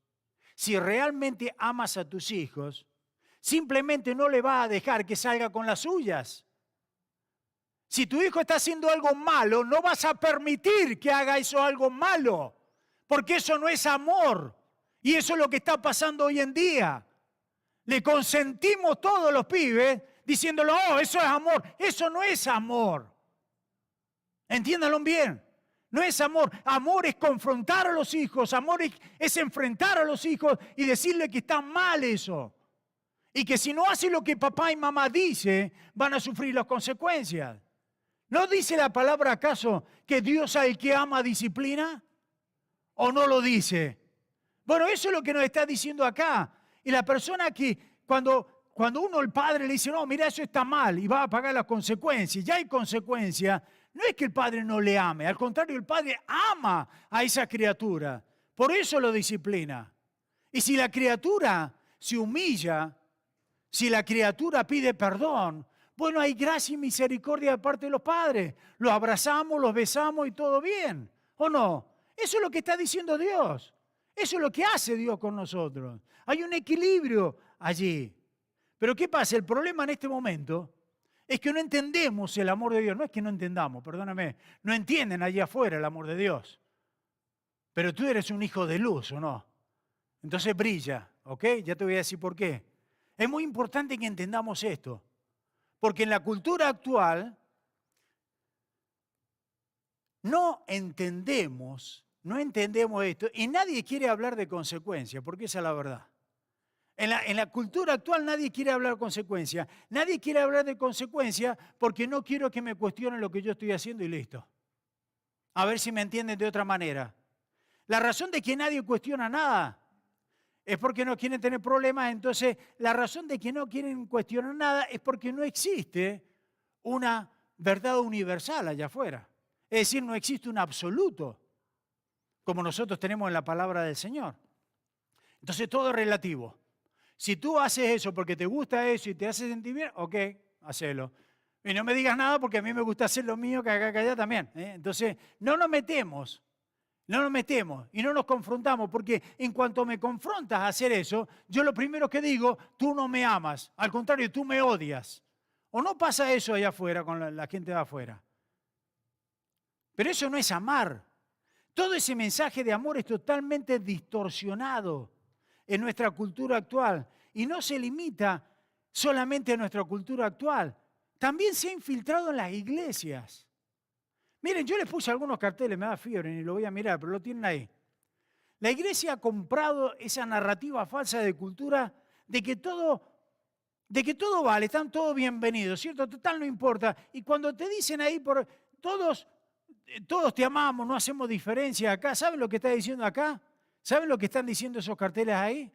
S1: simplemente no le vas a dejar que salga con las suyas. Si tu hijo está haciendo algo malo, no vas a permitir que haga eso algo malo, porque eso no es amor. Y eso es lo que está pasando hoy en día. Le consentimos todos los pibes diciéndolo, oh, eso es amor. Eso no es amor. Entiéndanlo bien. No es amor. Amor es confrontar a los hijos. Amor es enfrentar a los hijos y decirle que está mal eso. Y que si no hace lo que papá y mamá dice, van a sufrir las consecuencias. ¿No dice la palabra acaso que Dios al que ama disciplina? ¿O no lo dice? Bueno, eso es lo que nos está diciendo acá. Y la persona que cuando uno, el padre, le dice, no, mira, eso está mal y va a pagar las consecuencias, ya hay consecuencias, no es que el padre no le ame, al contrario, el padre ama a esa criatura. Por eso lo disciplina. Y si la criatura se humilla, si la criatura pide perdón, bueno, hay gracia y misericordia de parte de los padres. Los abrazamos, los besamos y todo bien. ¿O no? Eso es lo que está diciendo Dios. Eso es lo que hace Dios con nosotros. Hay un equilibrio allí. Pero ¿qué pasa? El problema en este momento es que no entendemos el amor de Dios. No es que no entendamos, perdóname. No entienden allá afuera el amor de Dios. Pero tú eres un hijo de luz, ¿o no? Entonces brilla, ¿ok? Ya te voy a decir por qué. Es muy importante que entendamos esto. Porque en la cultura actual no entendemos esto y nadie quiere hablar de consecuencias, porque esa es la verdad. En la cultura actual nadie quiere hablar de consecuencias. Nadie quiere hablar de consecuencias porque no quiero que me cuestionen lo que yo estoy haciendo y listo. A ver si me entienden de otra manera. La razón de que nadie cuestiona nada es porque no quieren tener problemas. Entonces, la razón de que no quieren cuestionar nada es porque no existe una verdad universal allá afuera. Es decir, no existe un absoluto, como nosotros tenemos en la palabra del Señor. Entonces, todo es relativo. Si tú haces eso porque te gusta eso y te hace sentir bien, ok, hacelo. Y no me digas nada porque a mí me gusta hacer lo mío que acá, que allá también. Entonces, no nos metemos y no nos confrontamos, porque en cuanto me confrontas a hacer eso, yo lo primero que digo, tú no me amas, al contrario, tú me odias. ¿O no pasa eso allá afuera con la gente de afuera? Pero eso no es amar. Todo ese mensaje de amor es totalmente distorsionado en nuestra cultura actual y no se limita solamente a nuestra cultura actual. También se ha infiltrado en las iglesias. Miren, yo les puse algunos carteles, me da fiebre, ni lo voy a mirar, pero lo tienen ahí. La iglesia ha comprado esa narrativa falsa de cultura de que todo vale, están todos bienvenidos, ¿cierto? Total no importa. Y cuando te dicen ahí, todos te amamos, no hacemos diferencia acá, ¿saben lo que está diciendo acá? ¿Saben lo que están diciendo esos carteles ahí?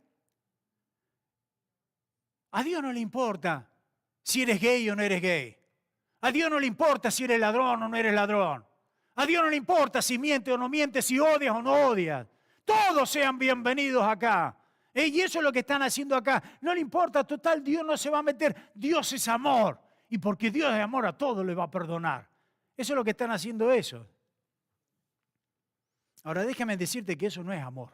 S1: A Dios no le importa si eres gay o no eres gay. A Dios no le importa si eres ladrón o no eres ladrón. A Dios no le importa si miente o no miente, si odias o no odias. Todos sean bienvenidos acá. Y eso es lo que están haciendo acá. No le importa, total, Dios no se va a meter. Dios es amor. Y porque Dios es amor, a todos le va a perdonar. Eso es lo que están haciendo eso. Ahora déjame decirte que eso no es amor.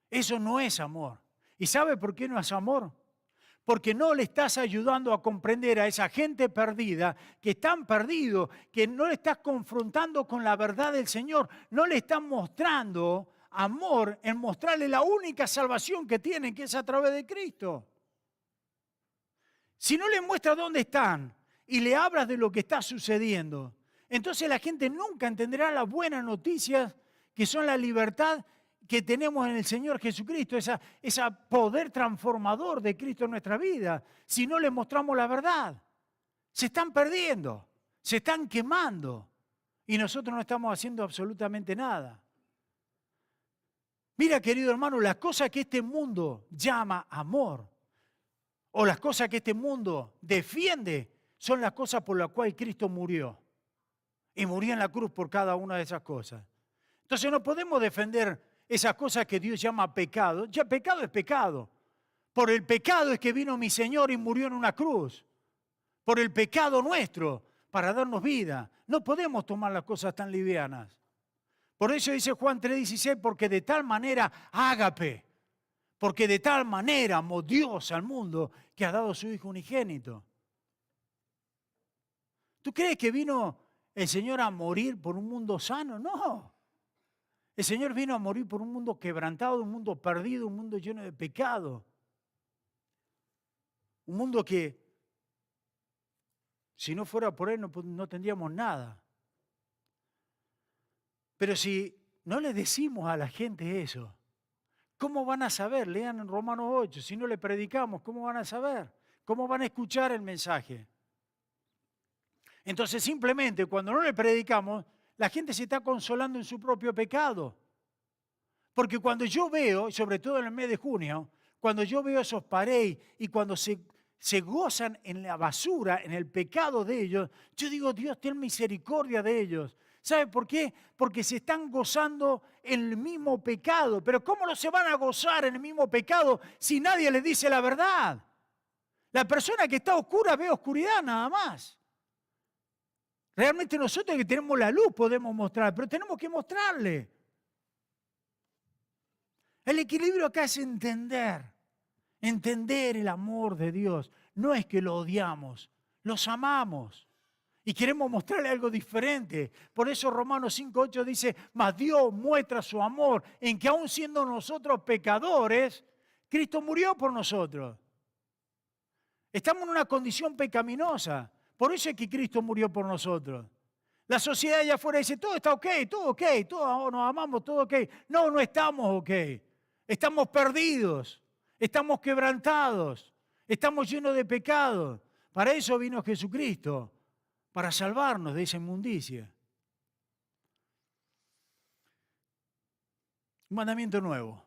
S1: Eso no es amor. ¿Y sabe por qué no es amor? Porque no le estás ayudando a comprender a esa gente perdida, que están perdidos, que no le estás confrontando con la verdad del Señor. No le estás mostrando amor en mostrarle la única salvación que tienen, que es a través de Cristo. Si no le muestras dónde están y le hablas de lo que está sucediendo, entonces la gente nunca entenderá las buenas noticias que son la libertad que tenemos en el Señor Jesucristo, ese poder transformador de Cristo en nuestra vida. Si no les mostramos la verdad, se están perdiendo, se están quemando y nosotros no estamos haciendo absolutamente nada. Mira, querido hermano, las cosas que este mundo llama amor o las cosas que este mundo defiende son las cosas por las cuales Cristo murió. Y murió en la cruz por cada una de esas cosas. Entonces no podemos defender esas cosas que Dios llama pecado. Ya pecado es pecado. Por el pecado es que vino mi Señor y murió en una cruz. Por el pecado nuestro, para darnos vida. No podemos tomar las cosas tan livianas. Por eso dice Juan 3:16, porque de tal manera ágape, porque de tal manera amó Dios al mundo que ha dado a su Hijo unigénito. ¿Tú crees que vino el Señor a morir por un mundo sano? No. El Señor vino a morir por un mundo quebrantado, un mundo perdido, un mundo lleno de pecado. Un mundo que, si no fuera por Él, no tendríamos nada. Pero si no le decimos a la gente eso, ¿cómo van a saber? Lean en Romanos 8, si no le predicamos, ¿cómo van a saber? ¿Cómo van a escuchar el mensaje? Entonces simplemente cuando no le predicamos, la gente se está consolando en su propio pecado. Porque cuando yo veo, sobre todo en el mes de junio, cuando yo veo esos parey y cuando se gozan en la basura, en el pecado de ellos, yo digo, Dios, ten misericordia de ellos. ¿Sabe por qué? Porque se están gozando en el mismo pecado. Pero ¿cómo no se van a gozar en el mismo pecado si nadie les dice la verdad? La persona que está oscura ve oscuridad nada más. Realmente nosotros que tenemos la luz podemos mostrar, pero tenemos que mostrarle. El equilibrio acá es entender el amor de Dios. No es que lo odiamos, los amamos y queremos mostrarle algo diferente. Por eso Romanos 5:8 dice, mas Dios muestra su amor en que aun siendo nosotros pecadores, Cristo murió por nosotros. Estamos en una condición pecaminosa. Por eso es que Cristo murió por nosotros. La sociedad allá afuera dice, todo está ok, todos nos amamos, todo ok. No, no estamos ok. Estamos perdidos, estamos quebrantados, estamos llenos de pecado. Para eso vino Jesucristo, para salvarnos de esa inmundicia. Un mandamiento nuevo.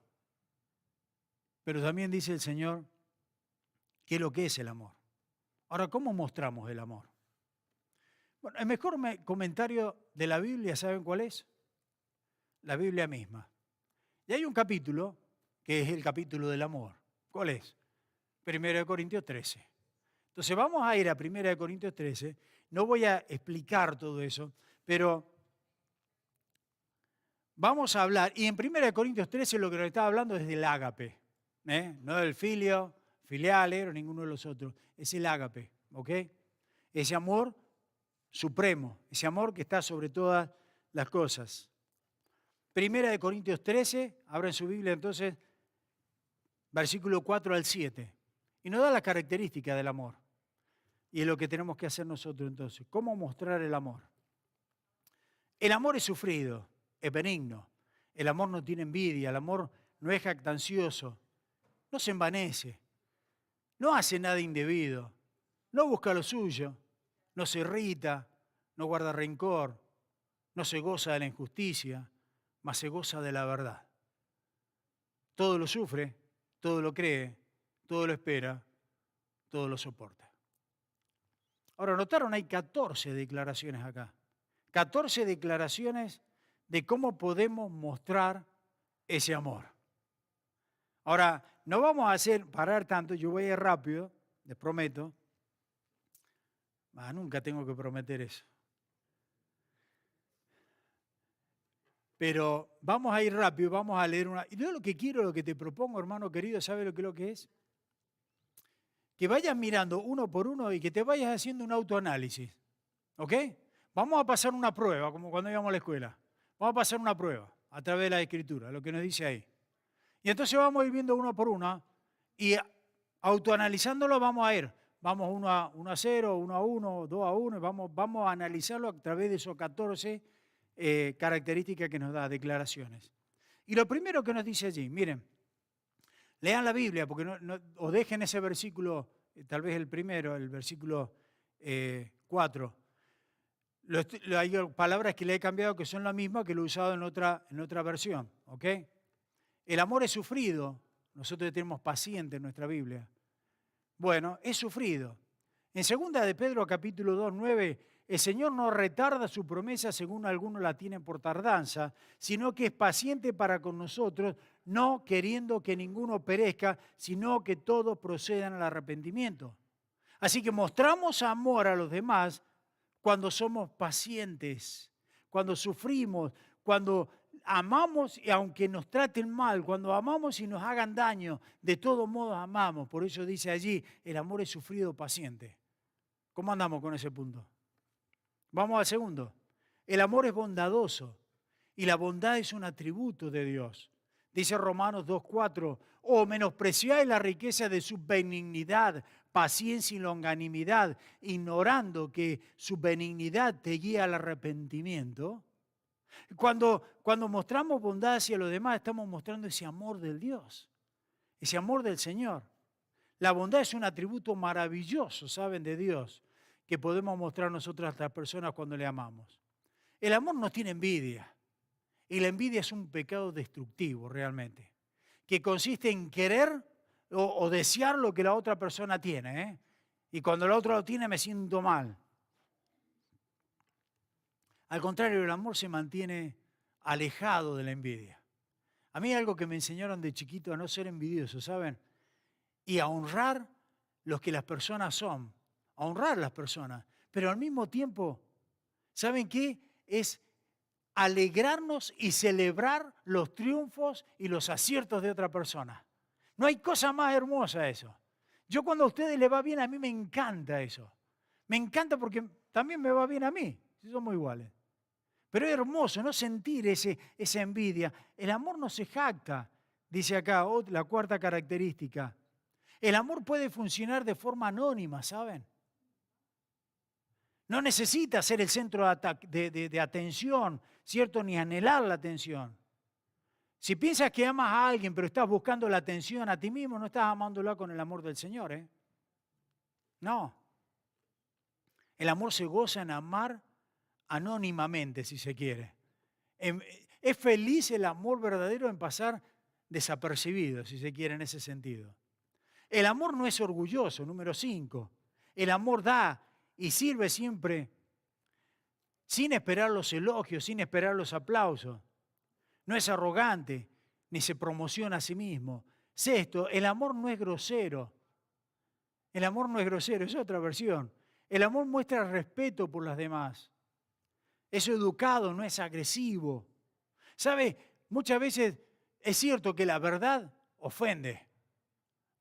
S1: Pero también dice el Señor qué es lo que es el amor. Ahora, ¿cómo mostramos el amor? Bueno, el mejor comentario de la Biblia, ¿saben cuál es? La Biblia misma. Y hay un capítulo que es el capítulo del amor. ¿Cuál es? 1 Corintios 13. Entonces vamos a ir a 1 Corintios 13. No voy a explicar todo eso, pero vamos a hablar. Y en 1 Corintios 13 lo que nos está hablando es del ágape. No del filio, filiale o ninguno de los otros. Es el ágape, ¿ok? Ese amor supremo, ese amor que está sobre todas las cosas. 1 Corintios 13, abran su Biblia entonces, versículo 4 al 7. Y nos da la característica del amor. Y es lo que tenemos que hacer nosotros entonces. ¿Cómo mostrar el amor? El amor es sufrido, es benigno. El amor no tiene envidia, el amor no es jactancioso, no se envanece, no hace nada indebido, no busca lo suyo, no se irrita, no guarda rencor, no se goza de la injusticia, mas se goza de la verdad. Todo lo sufre, todo lo cree, todo lo espera, todo lo soporta. Ahora, notaron, hay 14 declaraciones acá. 14 declaraciones de cómo podemos mostrar ese amor. Ahora, no vamos a parar tanto, yo voy a ir rápido, les prometo. Nunca tengo que prometer eso. Pero vamos a ir rápido, vamos a leer una. Y yo lo que quiero, lo que te propongo, hermano querido, ¿sabe lo que es? Que vayas mirando uno por uno y que te vayas haciendo un autoanálisis. ¿Ok? Vamos a pasar una prueba, como cuando íbamos a la escuela. Vamos a pasar una prueba a través de la Escritura, lo que nos dice ahí. Y entonces vamos a ir viendo uno por uno y autoanalizándolo vamos a ir. Vamos 1-0, 1-1, 2-1, vamos a analizarlo a través de esos 14 características que nos da, declaraciones. Y lo primero que nos dice allí, miren, lean la Biblia, porque o dejen ese versículo, tal vez el primero, el versículo 4. Hay palabras que le he cambiado que son las mismas que lo he usado en otra versión, ¿ok? El amor es sufrido, nosotros tenemos paciente en nuestra Biblia. Bueno, es sufrido. En 2 de Pedro capítulo 2, 9, el Señor no retarda su promesa según algunos la tienen por tardanza, sino que es paciente para con nosotros, no queriendo que ninguno perezca, sino que todos procedan al arrepentimiento. Así que mostramos amor a los demás cuando somos pacientes, cuando sufrimos, cuando amamos y aunque nos traten mal, cuando amamos y nos hagan daño, de todos modos amamos. Por eso dice allí, el amor es sufrido paciente. ¿Cómo andamos con ese punto? Vamos al segundo. El amor es bondadoso y la bondad es un atributo de Dios. Dice Romanos 2:4, o menospreciáis la riqueza de su benignidad, paciencia y longanimidad, ignorando que su benignidad te guía al arrepentimiento. Cuando mostramos bondad hacia los demás, estamos mostrando ese amor del Dios, ese amor del Señor. La bondad es un atributo maravilloso, ¿saben?, de Dios, que podemos mostrar nosotros a otras personas cuando le amamos. El amor no tiene envidia, y la envidia es un pecado destructivo realmente, que consiste en querer o desear lo que la otra persona tiene, ¿eh? Y cuando la otra lo tiene me siento mal. Al contrario, el amor se mantiene alejado de la envidia. A mí algo que me enseñaron de chiquito a no ser envidioso, ¿saben? Y a honrar lo que las personas son, a honrar a las personas, pero al mismo tiempo, ¿saben qué? Es alegrarnos y celebrar los triunfos y los aciertos de otra persona. No hay cosa más hermosa eso. Yo cuando a ustedes les va bien, a mí me encanta eso. Me encanta porque también me va bien a mí, si somos iguales. Pero es hermoso no sentir esa envidia. El amor no se jacta, dice acá la cuarta característica. El amor puede funcionar de forma anónima, ¿saben? No necesita ser el centro de atención, ¿cierto? Ni anhelar la atención. Si piensas que amas a alguien pero estás buscando la atención a ti mismo, no estás amándola con el amor del Señor, ¿eh? No. El amor se goza en amar anónimamente, si se quiere. Es feliz el amor verdadero en pasar desapercibido, si se quiere, en ese sentido. El amor no es orgulloso, número 5. El amor da y sirve siempre sin esperar los elogios, sin esperar los aplausos. No es arrogante, ni se promociona a sí mismo. Sexto, el amor no es grosero. El amor no es grosero, es otra versión. El amor muestra respeto por las demás. Es educado, no es agresivo. ¿Sabe? Muchas veces es cierto que la verdad ofende,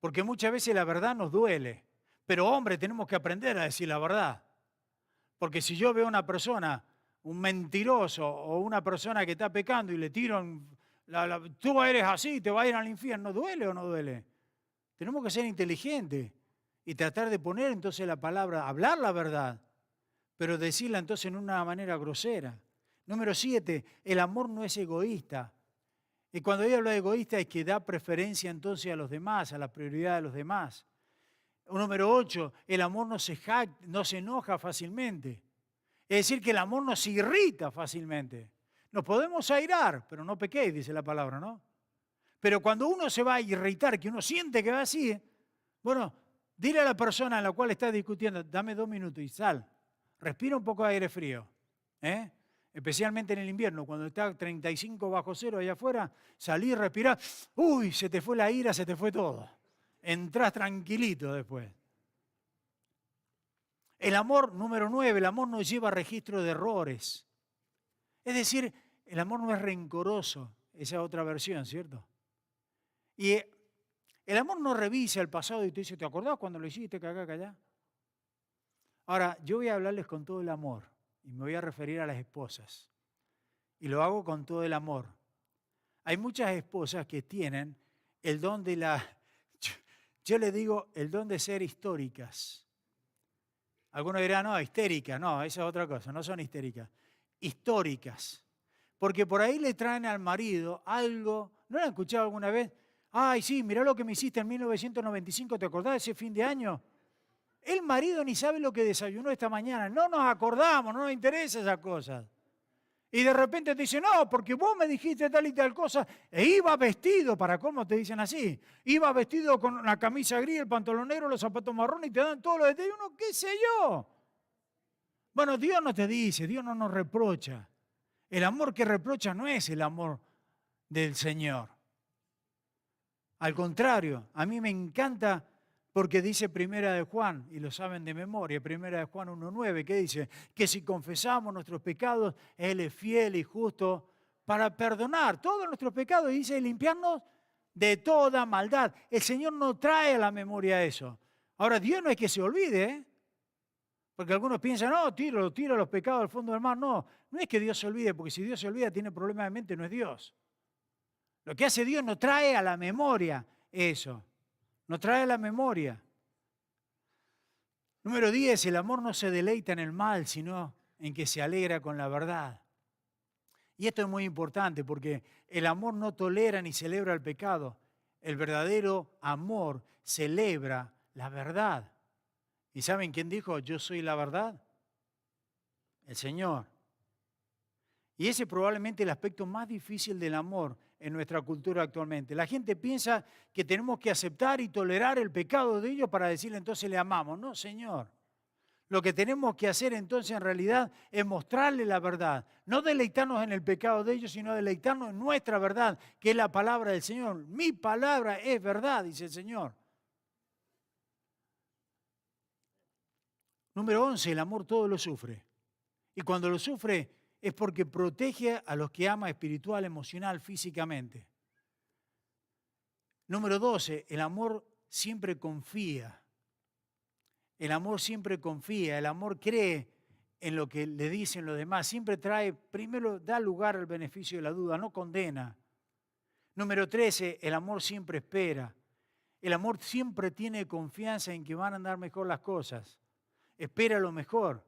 S1: porque muchas veces la verdad nos duele. Pero hombre, tenemos que aprender a decir la verdad. Porque si yo veo a una persona, un mentiroso o una persona que está pecando y le tiro, tú eres así, te vas a ir al infierno, ¿duele o no duele? Tenemos que ser inteligentes y tratar de poner entonces la palabra, hablar la verdad, pero decirla entonces en una manera grosera. Número 7, el amor no es egoísta. Y cuando yo hablo de egoísta es que da preferencia entonces a los demás, a la prioridad de los demás. Número 8, el amor no se enoja fácilmente. Es decir, que el amor nos irrita fácilmente. Nos podemos airar, pero no pequéis, dice la palabra, ¿no? Pero cuando uno se va a irritar, que uno siente que va así, bueno, dile a la persona en la cual estás discutiendo, dame 2 minutos y sal. Respira un poco de aire frío. especialmente en el invierno, cuando está 35 bajo cero allá afuera, salir, respirar, uy, se te fue la ira, se te fue todo. Entrás tranquilito después. El amor, número 9, el amor no lleva registro de errores. Es decir, el amor no es rencoroso, esa otra versión, ¿cierto? Y el amor no revisa el pasado y te dice, ¿te acordás cuando lo hiciste, cagá? Ahora, yo voy a hablarles con todo el amor y me voy a referir a las esposas. Y lo hago con todo el amor. Hay muchas esposas que tienen el don de yo le digo, el don de ser históricas. Algunos dirán, no, histéricas, no, esa es otra cosa, no son histéricas, históricas. Porque por ahí le traen al marido algo, ¿no lo han escuchado alguna vez? Ay, sí, mirá lo que me hiciste en 1995, ¿te acordás de ese fin de año? El marido ni sabe lo que desayunó esta mañana, no nos acordamos, no nos interesa esas cosas. Y de repente te dicen, no, porque vos me dijiste tal y tal cosa, e iba vestido, ¿para cómo te dicen así? Iba vestido con la camisa gris, el pantalón negro, los zapatos marrones y te dan todos los detalles, uno, qué sé yo. Bueno, Dios no te dice, Dios no nos reprocha. El amor que reprocha no es el amor del Señor. Al contrario, a mí me encanta porque dice Primera de Juan, y lo saben de memoria, Primera de Juan 1:9, que dice que si confesamos nuestros pecados, Él es fiel y justo para perdonar todos nuestros pecados y dice limpiarnos de toda maldad. El Señor no trae a la memoria eso. Ahora, Dios no es que se olvide, ¿eh? Porque algunos piensan, no, tiro los pecados al fondo del mar. No, no es que Dios se olvide, porque si Dios se olvida tiene problemas de mente, no es Dios. Lo que hace Dios no trae a la memoria eso. No trae a la memoria. Número 10, el amor no se deleita en el mal, sino en que se alegra con la verdad. Y esto es muy importante porque el amor no tolera ni celebra el pecado. El verdadero amor celebra la verdad. ¿Y saben quién dijo, yo soy la verdad? El Señor. Y ese es probablemente el aspecto más difícil del amor en nuestra cultura actualmente. La gente piensa que tenemos que aceptar y tolerar el pecado de ellos para decirle entonces le amamos. No, Señor. Lo que tenemos que hacer entonces en realidad es mostrarle la verdad. No deleitarnos en el pecado de ellos, sino deleitarnos en nuestra verdad, que es la palabra del Señor. Mi palabra es verdad, dice el Señor. Número 11, el amor todo lo sufre. Y cuando lo sufre es porque protege a los que ama espiritual, emocional, físicamente. Número 12, el amor siempre confía. El amor siempre confía, el amor cree en lo que le dicen los demás. Siempre trae, primero da lugar al beneficio de la duda, no condena. Número 13, el amor siempre espera. El amor siempre tiene confianza en que van a andar mejor las cosas. Espera lo mejor.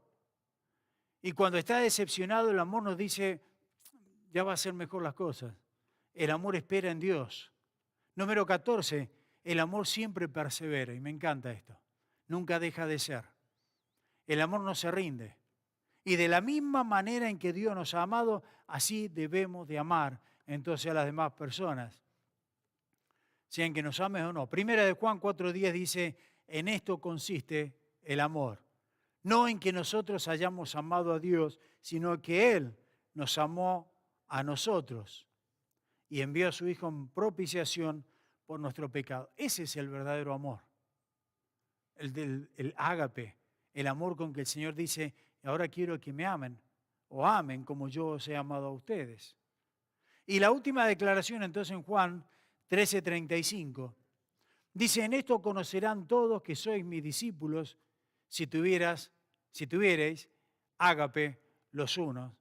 S1: Y cuando está decepcionado, el amor nos dice, ya va a ser mejor las cosas. El amor espera en Dios. Número 14, el amor siempre persevera. Y me encanta esto. Nunca deja de ser. El amor no se rinde. Y de la misma manera en que Dios nos ha amado, así debemos de amar entonces a las demás personas. Sean que nos ames o no. Primera de Juan 4:10 dice, en esto consiste el amor. No en que nosotros hayamos amado a Dios, sino que Él nos amó a nosotros y envió a su Hijo en propiciación por nuestro pecado. Ese es el verdadero amor, el ágape, el amor con que el Señor dice, ahora quiero que me amen o amen como yo os he amado a ustedes. Y la última declaración entonces en Juan 13:35 dice, en esto conocerán todos que sois mis discípulos si tuvierais ágape los unos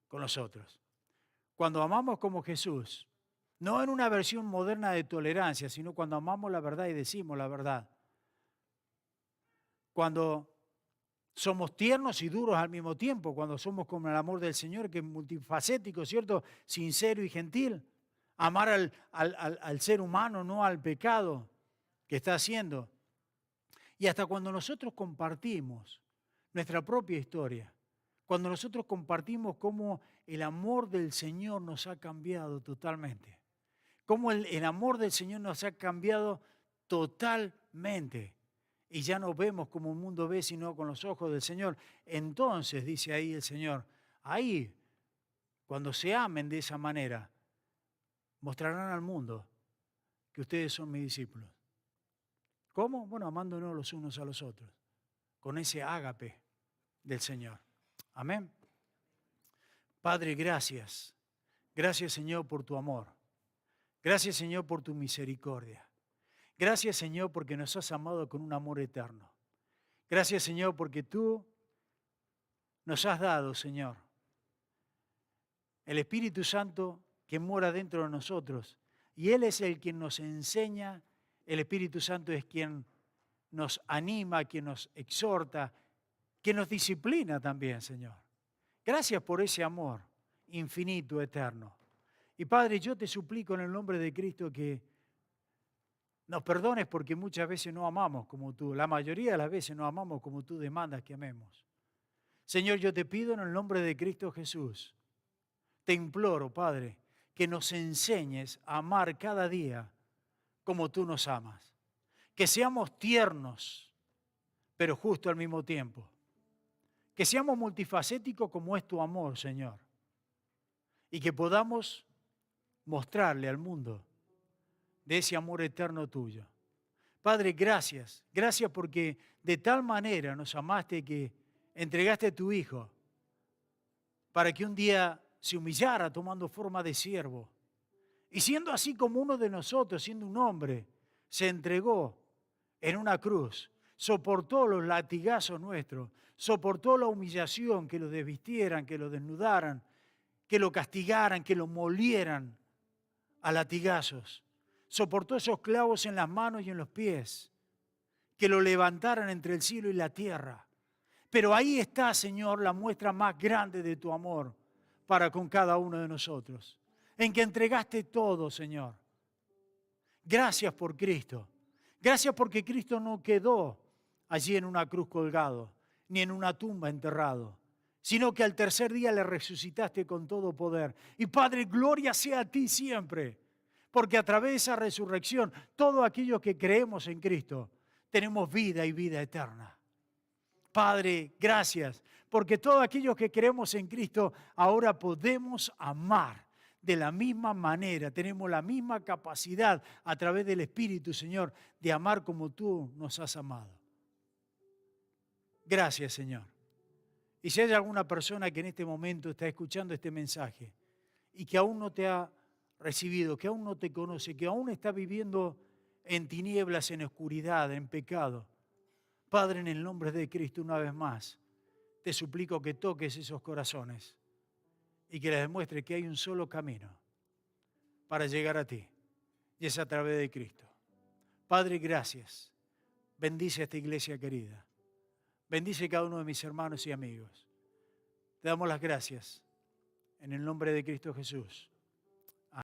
S1: con los otros. Cuando amamos como Jesús, no en una versión moderna de tolerancia, sino cuando amamos la verdad y decimos la verdad. Cuando somos tiernos y duros al mismo tiempo, cuando somos como el amor del Señor, que es multifacético, ¿cierto? Sincero y gentil. Amar al ser humano, no al pecado que está haciendo. Y hasta cuando nosotros compartimos nuestra propia historia, cuando nosotros compartimos cómo el amor del Señor nos ha cambiado totalmente, cómo el amor del Señor nos ha cambiado totalmente, y ya no vemos como el mundo ve, sino con los ojos del Señor, entonces, dice ahí el Señor, ahí cuando se amen de esa manera, mostrarán al mundo que ustedes son mis discípulos. ¿Cómo? Bueno, amándonos los unos a los otros, con ese ágape del Señor. Amén. Padre, gracias. Gracias, Señor, por tu amor. Gracias, Señor, por tu misericordia. Gracias, Señor, porque nos has amado con un amor eterno. Gracias, Señor, porque tú nos has dado, Señor, el Espíritu Santo que mora dentro de nosotros. Y Él es el quien nos enseña, el Espíritu Santo es quien nos anima, quien nos exhorta, quien nos disciplina también, Señor. Gracias por ese amor infinito, eterno. Y Padre, yo te suplico en el nombre de Cristo que nos perdones porque muchas veces no amamos como tú. La mayoría de las veces no amamos como tú demandas que amemos. Señor, yo te pido en el nombre de Cristo Jesús, te imploro, Padre, que nos enseñes a amar cada día como tú nos amas. Que seamos tiernos, pero justo al mismo tiempo. Que seamos multifacéticos como es tu amor, Señor. Y que podamos mostrarle al mundo de ese amor eterno tuyo. Padre, gracias. Gracias porque de tal manera nos amaste que entregaste a tu Hijo para que un día se humillara tomando forma de siervo. Y siendo así como uno de nosotros, siendo un hombre, se entregó en una cruz, soportó los latigazos nuestros, soportó la humillación, que lo desvistieran, que lo desnudaran, que lo castigaran, que lo molieran a latigazos. Soportó esos clavos en las manos y en los pies, que lo levantaran entre el cielo y la tierra. Pero ahí está, Señor, la muestra más grande de tu amor para con cada uno de nosotros, en que entregaste todo, Señor. Gracias por Cristo. Gracias porque Cristo no quedó allí en una cruz colgado, ni en una tumba enterrado, sino que al tercer día le resucitaste con todo poder. Y Padre, gloria sea a ti siempre, porque a través de esa resurrección, todos aquellos que creemos en Cristo, tenemos vida y vida eterna. Padre, gracias, porque todos aquellos que creemos en Cristo, ahora podemos amar de la misma manera, tenemos la misma capacidad a través del Espíritu, Señor, de amar como tú nos has amado. Gracias, Señor. Y si hay alguna persona que en este momento está escuchando este mensaje y que aún no te ha recibido, que aún no te conoce, que aún está viviendo en tinieblas, en oscuridad, en pecado, Padre, en el nombre de Cristo, una vez más, te suplico que toques esos corazones y que les demuestres que hay un solo camino para llegar a ti, y es a través de Cristo. Padre, gracias. Bendice a esta iglesia querida. Bendice a cada uno de mis hermanos y amigos. Te damos las gracias en el nombre de Cristo Jesús.